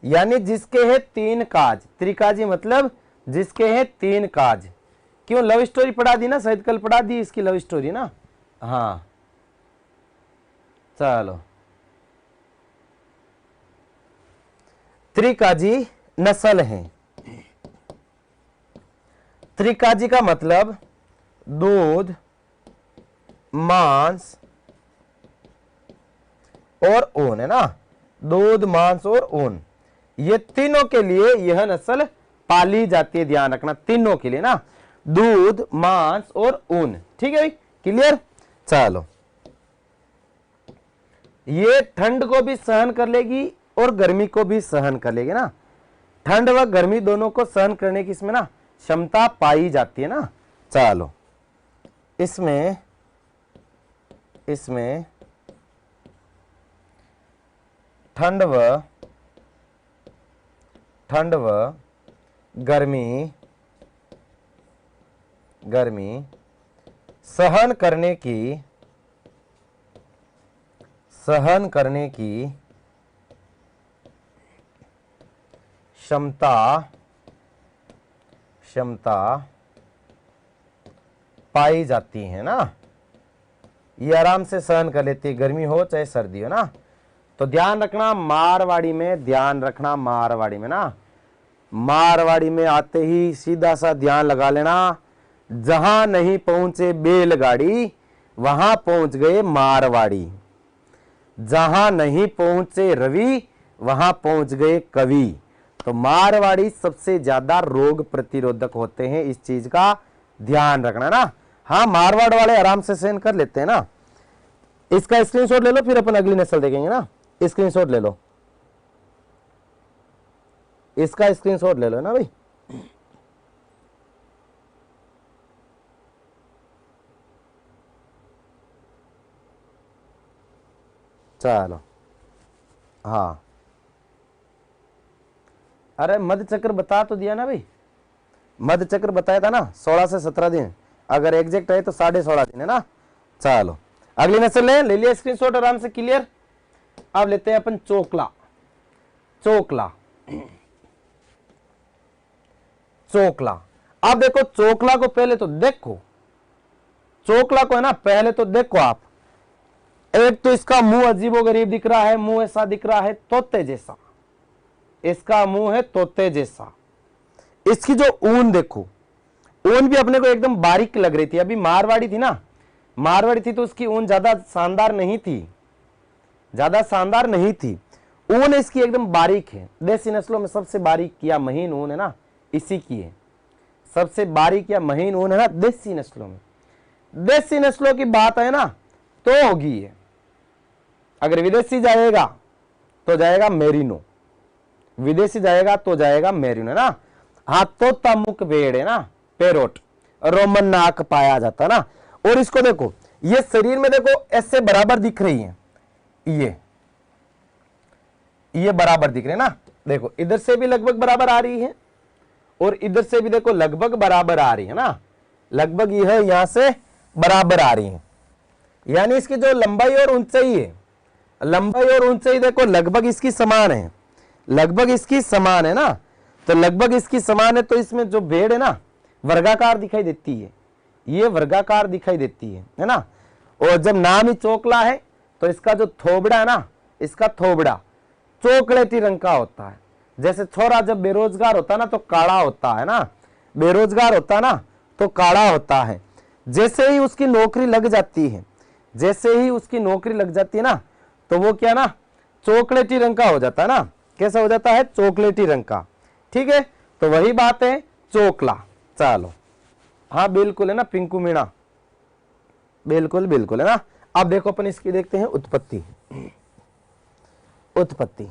यानी जिसके है 3 काज। त्रिकाजी मतलब जिसके है 3 काज। क्यों, लव स्टोरी पढ़ा दी ना, शायद कल पढ़ा दी इसकी लव स्टोरी ना। हाँ चलो, त्रिकाजी नस्ल है। त्रिकाजी का मतलब दूध, मांस और ऊन है ना, दूध, मांस और ऊन, ये तीनों के लिए यह नस्ल पाली जाती है। ध्यान रखना, तीनों के लिए ना, दूध, मांस और ऊन। ठीक है भाई, क्लियर। चलो, ये ठंड को भी सहन कर लेगी और गर्मी को भी सहन कर लेगी ना। ठंड व गर्मी दोनों को सहन करने की इसमें ना क्षमता पाई जाती है ना। चलो, इसमें ठंड व गर्मी सहन करने की क्षमता पाई जाती है ना। ये आराम से सहन कर लेती है, गर्मी हो चाहे सर्दी हो ना। तो ध्यान रखना, मारवाड़ी में ना मारवाड़ी में आते ही सीधा सा ध्यान लगा लेना, जहां नहीं पहुंचे बैलगाड़ी वहां पहुंच गए मारवाड़ी, जहां नहीं पहुंचे रवि वहां पहुंच गए कवि। तो मारवाड़ी सबसे ज्यादा रोग प्रतिरोधक होते हैं, इस चीज का ध्यान रखना ना। हाँ, मारवाड़ वाले आराम से सहन कर लेते हैं ना। इसका स्क्रीनशॉट ले लो, फिर अपन अगली नस्ल देखेंगे ना। स्क्रीनशॉट ले लो, इसका स्क्रीनशॉट ले लो ना भाई। चलो, हाँ, अरे मध्य चक्र बता तो दिया ना भाई, मध्य चक्र बताया था ना, 16 से 17 दिन, अगर एग्जैक्ट है तो 16.5 दिन है ना। चलो अगली नस्ल ले लिया स्क्रीनशॉट आराम से, क्लियर। अब लेते हैं अपन चोकला। चोकला, चोकला। अब देखो चोकला को पहले तो देखो, चोकला को है ना पहले तो देखो आप। एक तो इसका मुंह अजीबोगरीब दिख रहा है, मुंह ऐसा दिख रहा है तोते जैसा, इसका मुंह है तोते जैसा। इसकी जो ऊन देखो, ऊन भी अपने को एकदम बारीक लग रही थी। अभी मारवाड़ी थी ना, मारवाड़ी थी तो उसकी ऊन ज्यादा शानदार नहीं थी, ज्यादा शानदार नहीं थी। ऊन इसकी एकदम बारीक है। देसी नस्लों में सबसे बारीक या महीन ऊन है ना इसी की है, सबसे बारीक या महीन ऊन है ना देसी नस्लों में। देसी नस्लों की बात है ना तो होगी है। अगर विदेशी जाएगा तो जाएगा मेरिनो, विदेशी जाएगा तो जाएगा मेरिनो है ना। हाँ, तोता मुख भेड़ है ना, पेरोट, रोमन नाक पाया जाता ना। और इसको देखो, ये शरीर में देखो ऐसे बराबर दिख रही है, ये बराबर दिख रहे हैं ना। देखो इधर से भी लगभग बराबर आ रही है और इधर से भी देखो लगभग बराबर आ रही है ना, लगभग यह यहां से बराबर आ रही है। यानी इसकी जो लंबाई और ऊंचाई है, लंबाई और ऊंचाई देखो लगभग इसकी समान है, लगभग इसकी समान है ना। तो लगभग इसकी समान है तो इसमें जो भेड़ है ना वर्गाकार दिखाई देती है, ये वर्गाकार दिखाई देती है ना। और जब नाम ही चोकला है तो इसका जो थोबड़ा है ना, इसका थोबड़ा चॉकलेटी रंग का होता है। जैसे छोरा जब बेरोजगार होता है ना तो काला होता है ना, बेरोजगार होता है ना तो काला होता है। जैसे ही उसकी नौकरी लग जाती है, जैसे ही उसकी नौकरी लग जाती है ना तो वो क्या ना चॉकलेटी रंग का हो जाता है ना। कैसा हो जाता है? चॉकलेटी रंग का। ठीक है, तो वही बात है चोकला। चलो, हाँ बिल्कुल है ना पिंकू मीणा, बिल्कुल बिल्कुल है ना। अब देखो अपन इसकी देखते हैं उत्पत्ति। उत्पत्ति,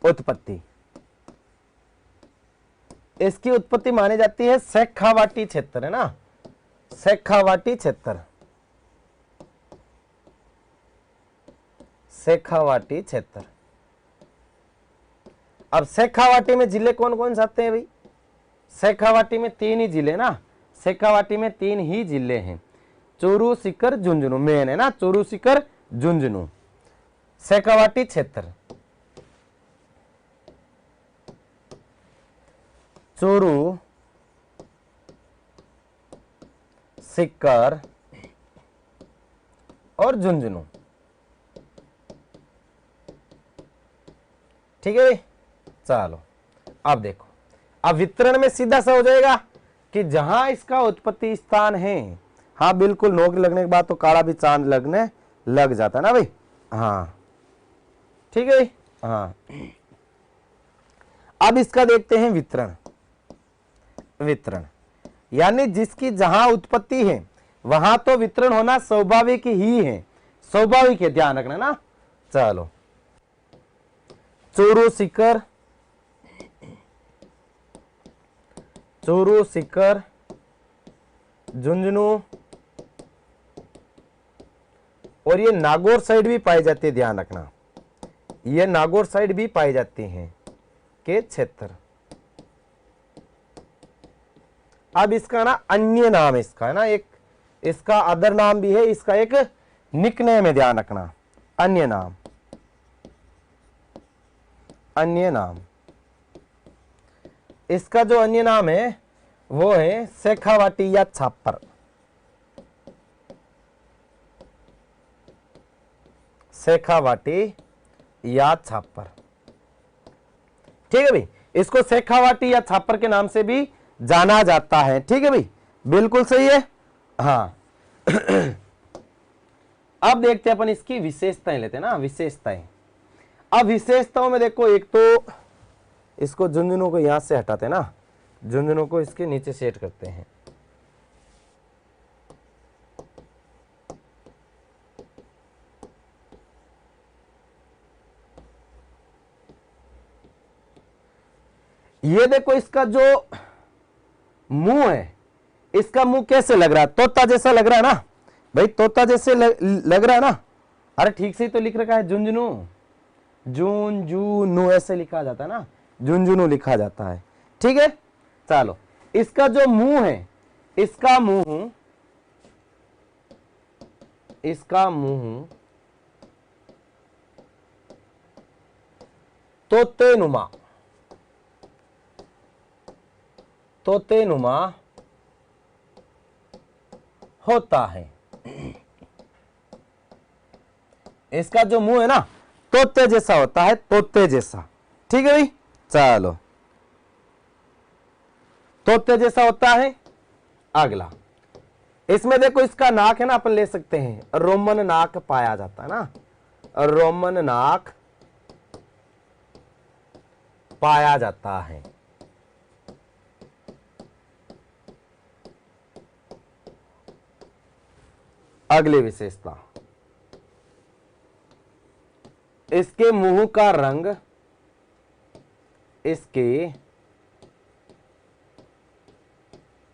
उत्पत्ति, इसकी उत्पत्ति मानी जाती है शेखावाटी क्षेत्र है ना, शेखावाटी क्षेत्र, शेखावाटी क्षेत्र। अब शेखावाटी में जिले कौन कौन से आते हैं भाई? शेखावाटी में 3 ही जिले ना, शेखावाटी में 3 ही जिले हैं, चूरू, सीकर, झुंझुनू। मेन है ना चूरू, सीकर, झुंझुनू, शेखावाटी क्षेत्र। चूरू, सीकर और झुंझुनू। ठीक है भाई, चलो अब देखो, अब वितरण में सीधा सा हो जाएगा कि जहां इसका उत्पत्ति स्थान है, हाँ बिल्कुल, नौकरी लगने के बाद तो काला भी चांद लगने लग जाता है ना भाई। हाँ ठीक है भाई। हाँ, अब इसका देखते हैं वितरण। वितरण यानी जिसकी जहां उत्पत्ति है वहां तो वितरण होना स्वाभाविक ही है, स्वाभाविक है, ध्यान रखना ना। चलो, चूरू, सीकर, चूरू, सीकर, झुंझुनू और ये नागौर साइड भी पाई जाती है, ध्यान रखना, ये नागौर साइड भी पाई जाती हैं के क्षेत्र। अब इसका ना अन्य नाम इसका है ना, एक इसका अदर नाम भी है, इसका एक निकनेम है, ध्यान रखना, अन्य नाम, अन्य नाम। इसका जो अन्य नाम है वो है शेखावाटी या छापर, शेखावाटी या छापर। ठीक है भाई, इसको शेखावाटी या छापर के नाम से भी जाना जाता है। ठीक है भाई, बिल्कुल सही है। हाँ अब देखते हैं अपन इसकी विशेषताएं लेते हैं ना, विशेषताएं। अब विशेषताओं में देखो, एक तो इसको झुंझुनों को यहां से हटाते हैं ना, झुंझुनों को इसके नीचे सेट करते हैं। ये देखो इसका जो मुंह है, इसका मुंह कैसे लग रहा है, तोता जैसा लग रहा है ना भाई, तोता जैसे लग रहा है ना। अरे ठीक से ही तो लिख रखा है, झुंझुनू, झुंझुनू ऐसे लिखा जाता है ना, झुंझुनू लिखा जाता है। ठीक है, चलो इसका जो मुंह है, इसका मुंह तोतेनुमा होता है। इसका जो मुंह है ना, तोते जैसा होता है, तोते जैसा। ठीक है भाई, चलो तोते जैसा होता है। अगला, इसमें देखो इसका नाक है ना, अपन ले सकते हैं रोमन नाक पाया जाता है ना, रोमन नाक पाया जाता है। अगली विशेषता, इसके मुंह का रंग, इसके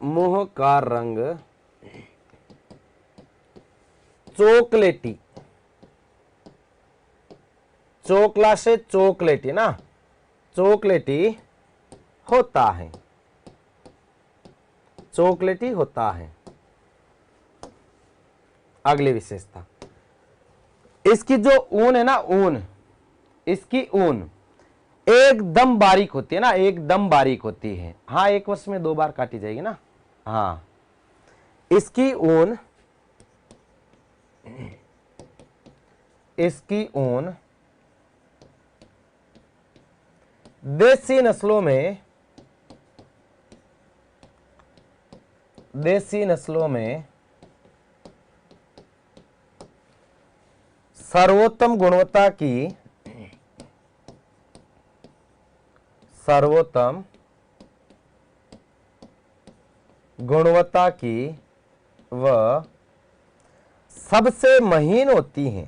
मुंह का रंग चॉकलेटी, चोकला से चॉकलेटी ना, चॉकलेटी होता है, चॉकलेटी होता है। अगली विशेषता, इसकी जो ऊन है ना, ऊन, इसकी ऊन एकदम बारीक होती है ना, एकदम बारीक होती है। हाँ, एक वर्ष में 2 बार काटी जाएगी ना। हाँ, इसकी ऊन, इसकी ऊन देसी नस्लों में, देसी नस्लों में सर्वोत्तम गुणवत्ता की, सर्वोत्तम गुणवत्ता की व सबसे महीन होती हैं,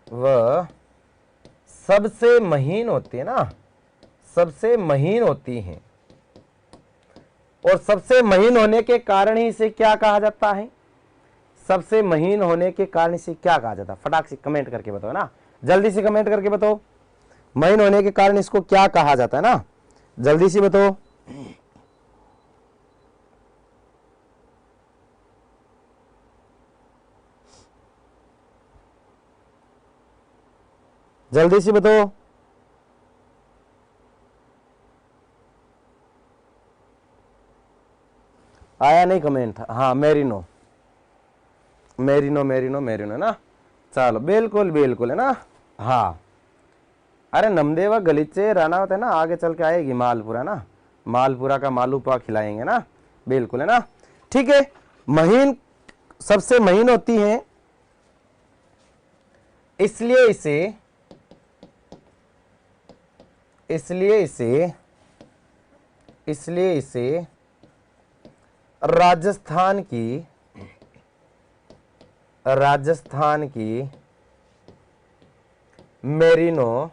वह सबसे महीन होती है ना, सबसे महीन होती हैं। और सबसे महीन होने के कारण ही इसे क्या कहा जाता है, सबसे महीन होने के कारण इसे क्या कहा जाता है? फटाक से कमेंट करके बताओ ना, जल्दी से कमेंट करके बताओ, महीन होने के कारण इसको क्या कहा जाता है ना, जल्दी से बताओ। जल्दी से बताओ। आया नहीं कमेंट? हाँ, मेरिनो, मेरिनो मेरिनो मेरिनो ना, चलो बिल्कुल बिल्कुल है ना। हाँ, अरे नमदेवा गलीचे रहना है ना, आगे चल के आएगी मालपुरा ना, मालपुरा का मालूपुआ खिलाएंगे ना, बिल्कुल है ना। ठीक है, महीन, सबसे महीन होती हैं, इसलिए इसे, इसलिए इसे, इसलिए इसे राजस्थान की, राजस्थान की मेरिनो,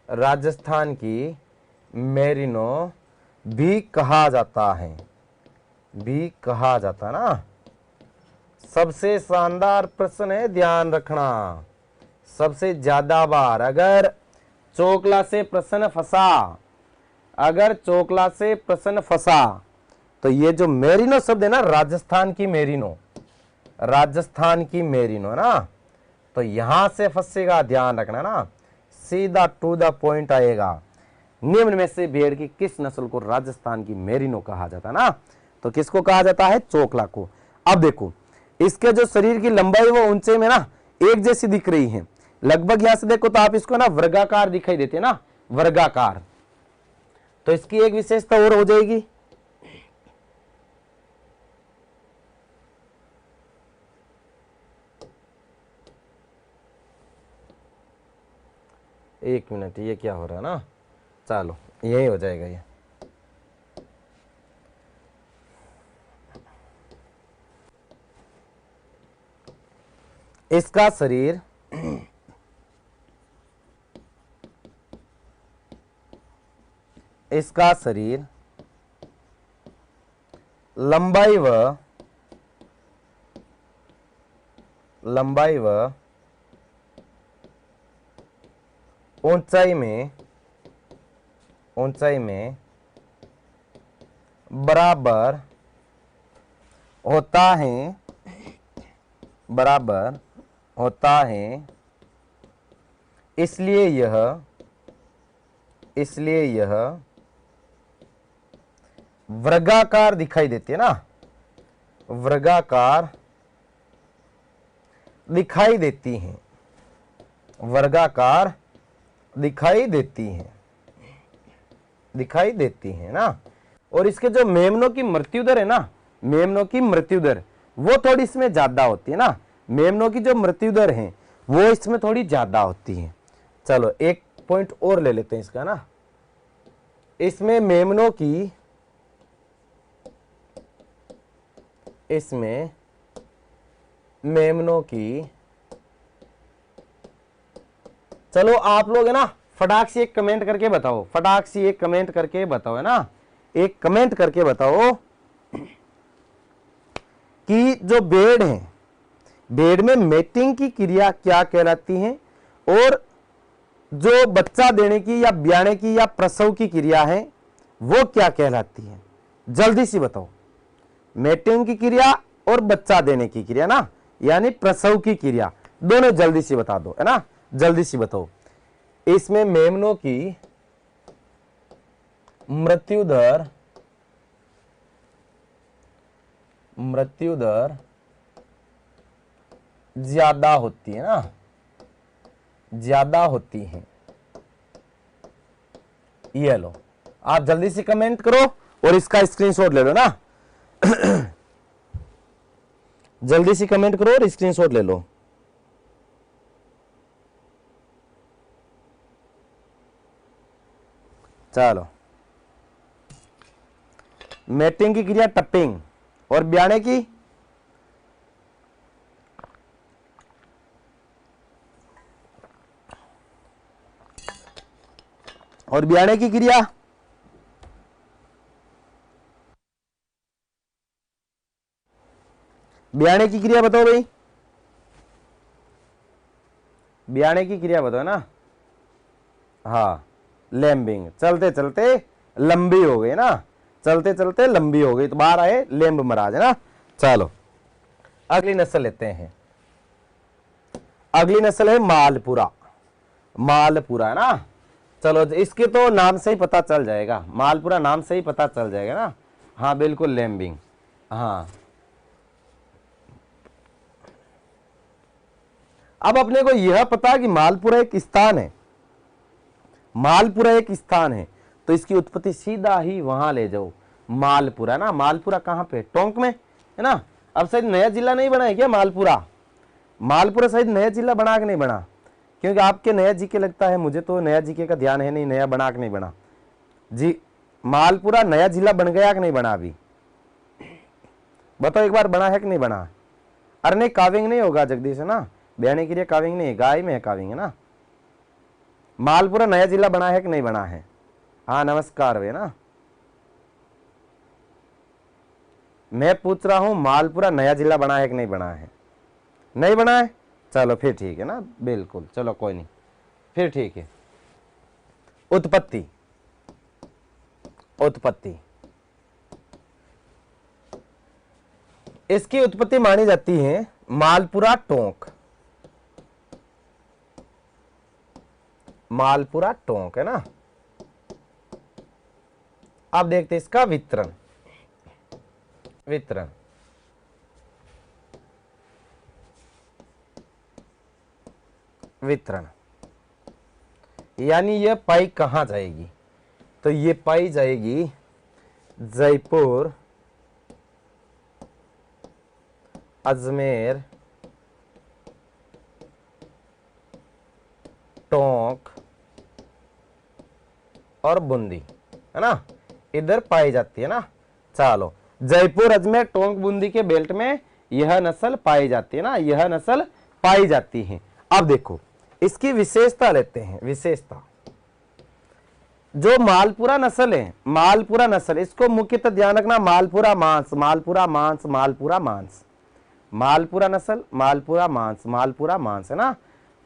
राजस्थान की मेरिनो भी कहा जाता है, भी कहा जाता ना। सबसे शानदार प्रश्न है, ध्यान रखना, सबसे ज्यादा बार अगर चोकला से प्रश्न फंसा, अगर चोकला से प्रश्न फंसा तो ये जो मेरिनो शब्द है ना, राजस्थान की मेरिनो, राजस्थान की मेरिनो ना, तो यहां से फंसेगा, ध्यान रखना ना, सीधा टू द पॉइंट आएगा। निम्न में से भेड़ की किस नस्ल को राजस्थान की मेरिनो कहा जाता है ना, तो किसको कहा जाता है? चोकला को। अब देखो, इसके जो शरीर की लंबाई वो ऊंचे में ना एक जैसी दिख रही है, लगभग यहां से देखो तो आप इसको ना वर्गाकार दिखाई देते हैं ना, वर्गाकार। तो इसकी एक विशेषता और हो जाएगी, एक मिनट, ये क्या हो रहा है ना, चलो यही हो जाएगा ये। इसका शरीर इसका शरीर लंबाई व ऊंचाई में बराबर होता है, इसलिए यह वर्गाकार दिखाई देती है ना, वर्गाकार दिखाई देती हैं, वर्गाकार दिखाई देती हैं ना। और इसके जो मेमनों की मृत्यु दर है ना, मेमनों की मृत्यु दर वो थोड़ी इसमें ज्यादा होती है ना, मेमनों की जो मृत्यु दर है वो इसमें थोड़ी ज्यादा होती है। चलो एक पॉइंट और ले लेते हैं इसका ना, इसमें मेमनों की चलो आप लोग है ना फटाक से एक कमेंट करके बताओ, फटाक से एक कमेंट करके बताओ, है ना, एक कमेंट करके बताओ कि जो बेड है, बेड में मेटिंग की क्रिया क्या कहलाती है, और जो बच्चा देने की या ब्याने की या प्रसव की क्रिया है वो क्या कहलाती है। जल्दी से बताओ, मेटिंग की क्रिया और बच्चा देने की क्रिया ना, यानी प्रसव की क्रिया, दोनों जल्दी से बता दो, है ना, जल्दी से बताओ। इसमें मेमनों की मृत्यु दर ज्यादा होती है ना, ज्यादा होती है। ये लो, आप जल्दी से कमेंट करो और इसका स्क्रीनशॉट ले लो ना जल्दी से कमेंट करो और स्क्रीनशॉट ले लो। चलो, मेटिंग की क्रिया टपिंग, और ब्याने की क्रिया ब्याने की क्रिया बताओ भाई, ब्याने की क्रिया बताओ ना। हाँ, लैम्बिंग, चलते चलते लंबी हो गई ना, चलते चलते लंबी हो गई तो बाहर आए लैम्ब महाराज, है ना। चलो अगली नस्ल लेते हैं, अगली नस्ल है मालपुरा, मालपुरा है ना। चलो इसके तो नाम से ही पता चल जाएगा, मालपुरा नाम से ही पता चल जाएगा ना। हाँ बिल्कुल, लैम्बिंग। हाँ, अब अपने को यह पता कि मालपुरा एक स्थान है, मालपुरा एक स्थान है, तो इसकी उत्पत्ति सीधा ही वहां ले जाओ, मालपुरा ना। मालपुरा कहां पे, टोंक में, है ना। अब शायद नया जिला नहीं बना है क्या मालपुरा, मालपुरा शायद नया जिला बना के नहीं बना, क्योंकि आपके नया जीके लगता है, मुझे तो नया जीके का ध्यान है नहीं, नया बना के नहीं बना जी। मालपुरा नया जिला बन गया कि नहीं बना अभी, बताओ एक बार, बना है कि नहीं बना। अरे नहीं, काविंग नहीं होगा जगदीश, है ना, ब्याने के लिए काविंग नहीं है, गाय में है काविंग, है ना। मालपुरा नया जिला बना है कि नहीं बना है। हाँ नमस्कार वे ना, मैं पूछ रहा हूं मालपुरा नया जिला बना है कि नहीं बना है, नहीं बना है। चलो फिर ठीक है ना, बिल्कुल, चलो कोई नहीं, फिर ठीक है। उत्पत्ति, उत्पत्ति, इसकी उत्पत्ति मानी जाती है मालपुरा टोंक, मालपुरा टोंक, है ना। अब देखते हैं इसका वितरण, वितरण। वितरण, यानी ये पाई कहाँ जाएगी, तो ये पाई जाएगी जयपुर, अजमेर, टोंक और बूंदी, है ना, इधर पाई जाती है ना। चलो, जयपुर, अजमेर, टोंक, बूंदी के बेल्ट में यह नस्ल पाई जाती है ना, यह नस्ल पाई जाती है। अब देखो इसकी विशेषता लेते हैं। विशेषता, जो मालपुरा नस्ल है, मालपुरा नस्ल, इसको मुख्यतः ध्यान रखना, मालपुरा मांस, मालपुरा मांस, मालपुरा मांस, मालपुरा नस्ल, मालपुरा मांस, मालपुरा मांस, है ना।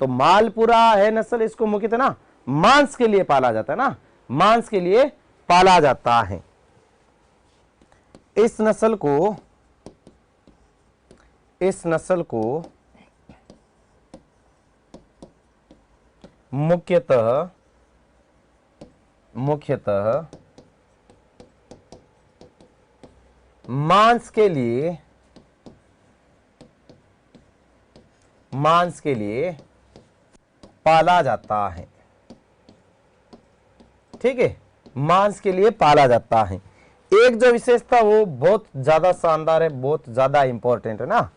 तो मालपुरा है नस्ल, इसको मुख्यतः ना मांस के लिए पाला जाता है ना, मांस के लिए पाला जाता है। इस नस्ल को मुख्यतः मांस के लिए पाला जाता है। ठीक है, मांस के लिए पाला जाता है। एक जो विशेषता वो बहुत ज्यादा शानदार है, बहुत ज्यादा इंपॉर्टेंट है ना,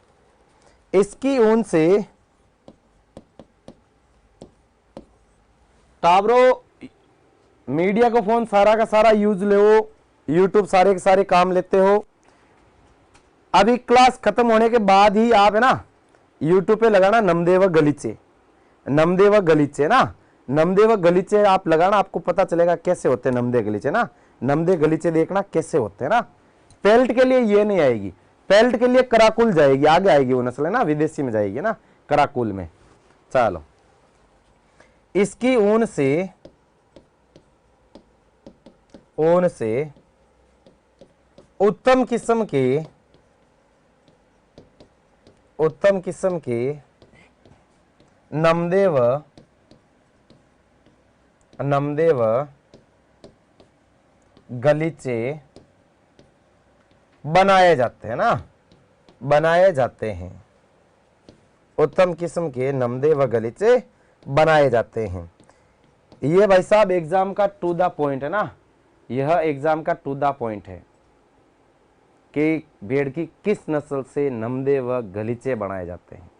इसकी ऊन से टाबरो मीडिया को फोन सारा का सारा यूज ले हो, यूट्यूब सारे के सारे काम लेते हो। अभी क्लास खत्म होने के बाद ही आप है ना यूट्यूब पे लगाना नमदेव गलीचे, नमदेव गलीचे ना, नमदेव गलीचे आप लगाना, आपको पता चलेगा कैसे होते हैं नमदे गलीचे ना, नमदे गलीचे देखना कैसे होते हैं ना। पेल्ट के लिए ये नहीं आएगी, पेल्ट के लिए कराकुल जाएगी, आगे आएगी वो नस्ल है ना, विदेशी में जाएगी ना, कराकुल में। चलो, इसकी ऊन से उत्तम किस्म के नमदेव गलीचे बनाए जाते हैं ना, बनाए जाते हैं। उत्तम किस्म के नमदेव गलीचे बनाए जाते हैं। ये भाई साहब एग्जाम का टू द पॉइंट है ना, यह एग्जाम का टू द पॉइंट है कि भेड़ की किस नस्ल से नमदेव गलीचे बनाए जाते हैं,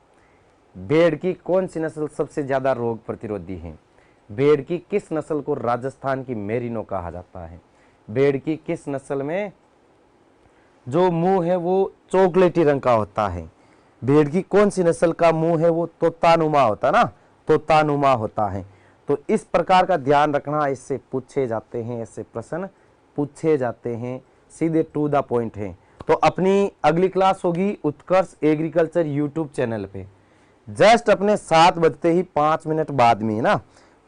भेड़ की कौन सी नस्ल सबसे ज्यादा रोग प्रतिरोधी है, भेड़ की किस नस्ल को राजस्थान की मेरिनो कहा जाता है, भेड़ की किस नस्ल में जो मुंह है वो चॉकलेटी रंग का होता है, भेड़ की कौन सी नस्ल का मुंह है वो तोतानुमा होता है ना, तोतानुमा होता है। तो इस प्रकार का ध्यान रखना, इससे पूछे जाते हैं, ऐसे प्रश्न पूछे जाते हैं, सीधे टू द पॉइंट है। तो अपनी अगली क्लास होगी उत्कर्ष एग्रीकल्चर यूट्यूब चैनल पे, जस्ट अपने 7 बजते ही 5 मिनट बाद में ना,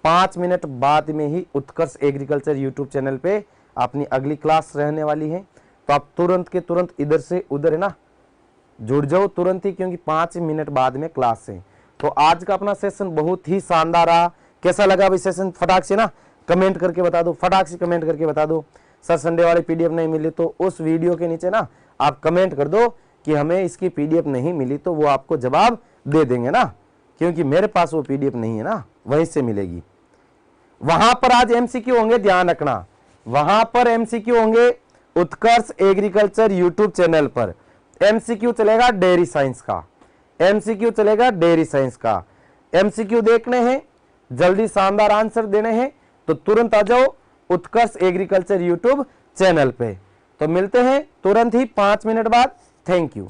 5 मिनट बाद में ही उत्कर्ष एग्रीकल्चर यूट्यूब चैनल पे अपनी अगली क्लास रहने वाली है। तो आप तुरंत के तुरंत इधर से उधर है ना जुड़ जाओ तुरंत ही, क्योंकि 5 मिनट बाद में क्लास है। तो आज का अपना सेशन बहुत ही शानदार रहा। कैसा लगा अभी सेशन, फटाक से ना कमेंट करके बता दो, फटाक से कमेंट करके बता दो। सर संडे वाली पीडीएफ नहीं मिली तो उस वीडियो के नीचे ना आप कमेंट कर दो कि हमें इसकी पीडीएफ नहीं मिली, तो वो आपको जवाब दे देंगे ना, क्योंकि मेरे पास वो पीडीएफ नहीं है ना, वहीं से मिलेगी। वहां पर आज एमसीक्यू होंगे, ध्यान रखना, वहां पर एमसीक्यू होंगे उत्कर्ष एग्रीकल्चर यूट्यूब चैनल पर। एमसीक्यू चलेगा डेयरी साइंस का, एमसीक्यू चलेगा डेयरी साइंस का। एमसीक्यू देखने हैं, जल्दी शानदार आंसर देने हैं, तो तुरंत आ जाओ उत्कर्ष एग्रीकल्चर यूट्यूब चैनल पे। तो मिलते हैं तुरंत ही 5 मिनट बाद। Thank you.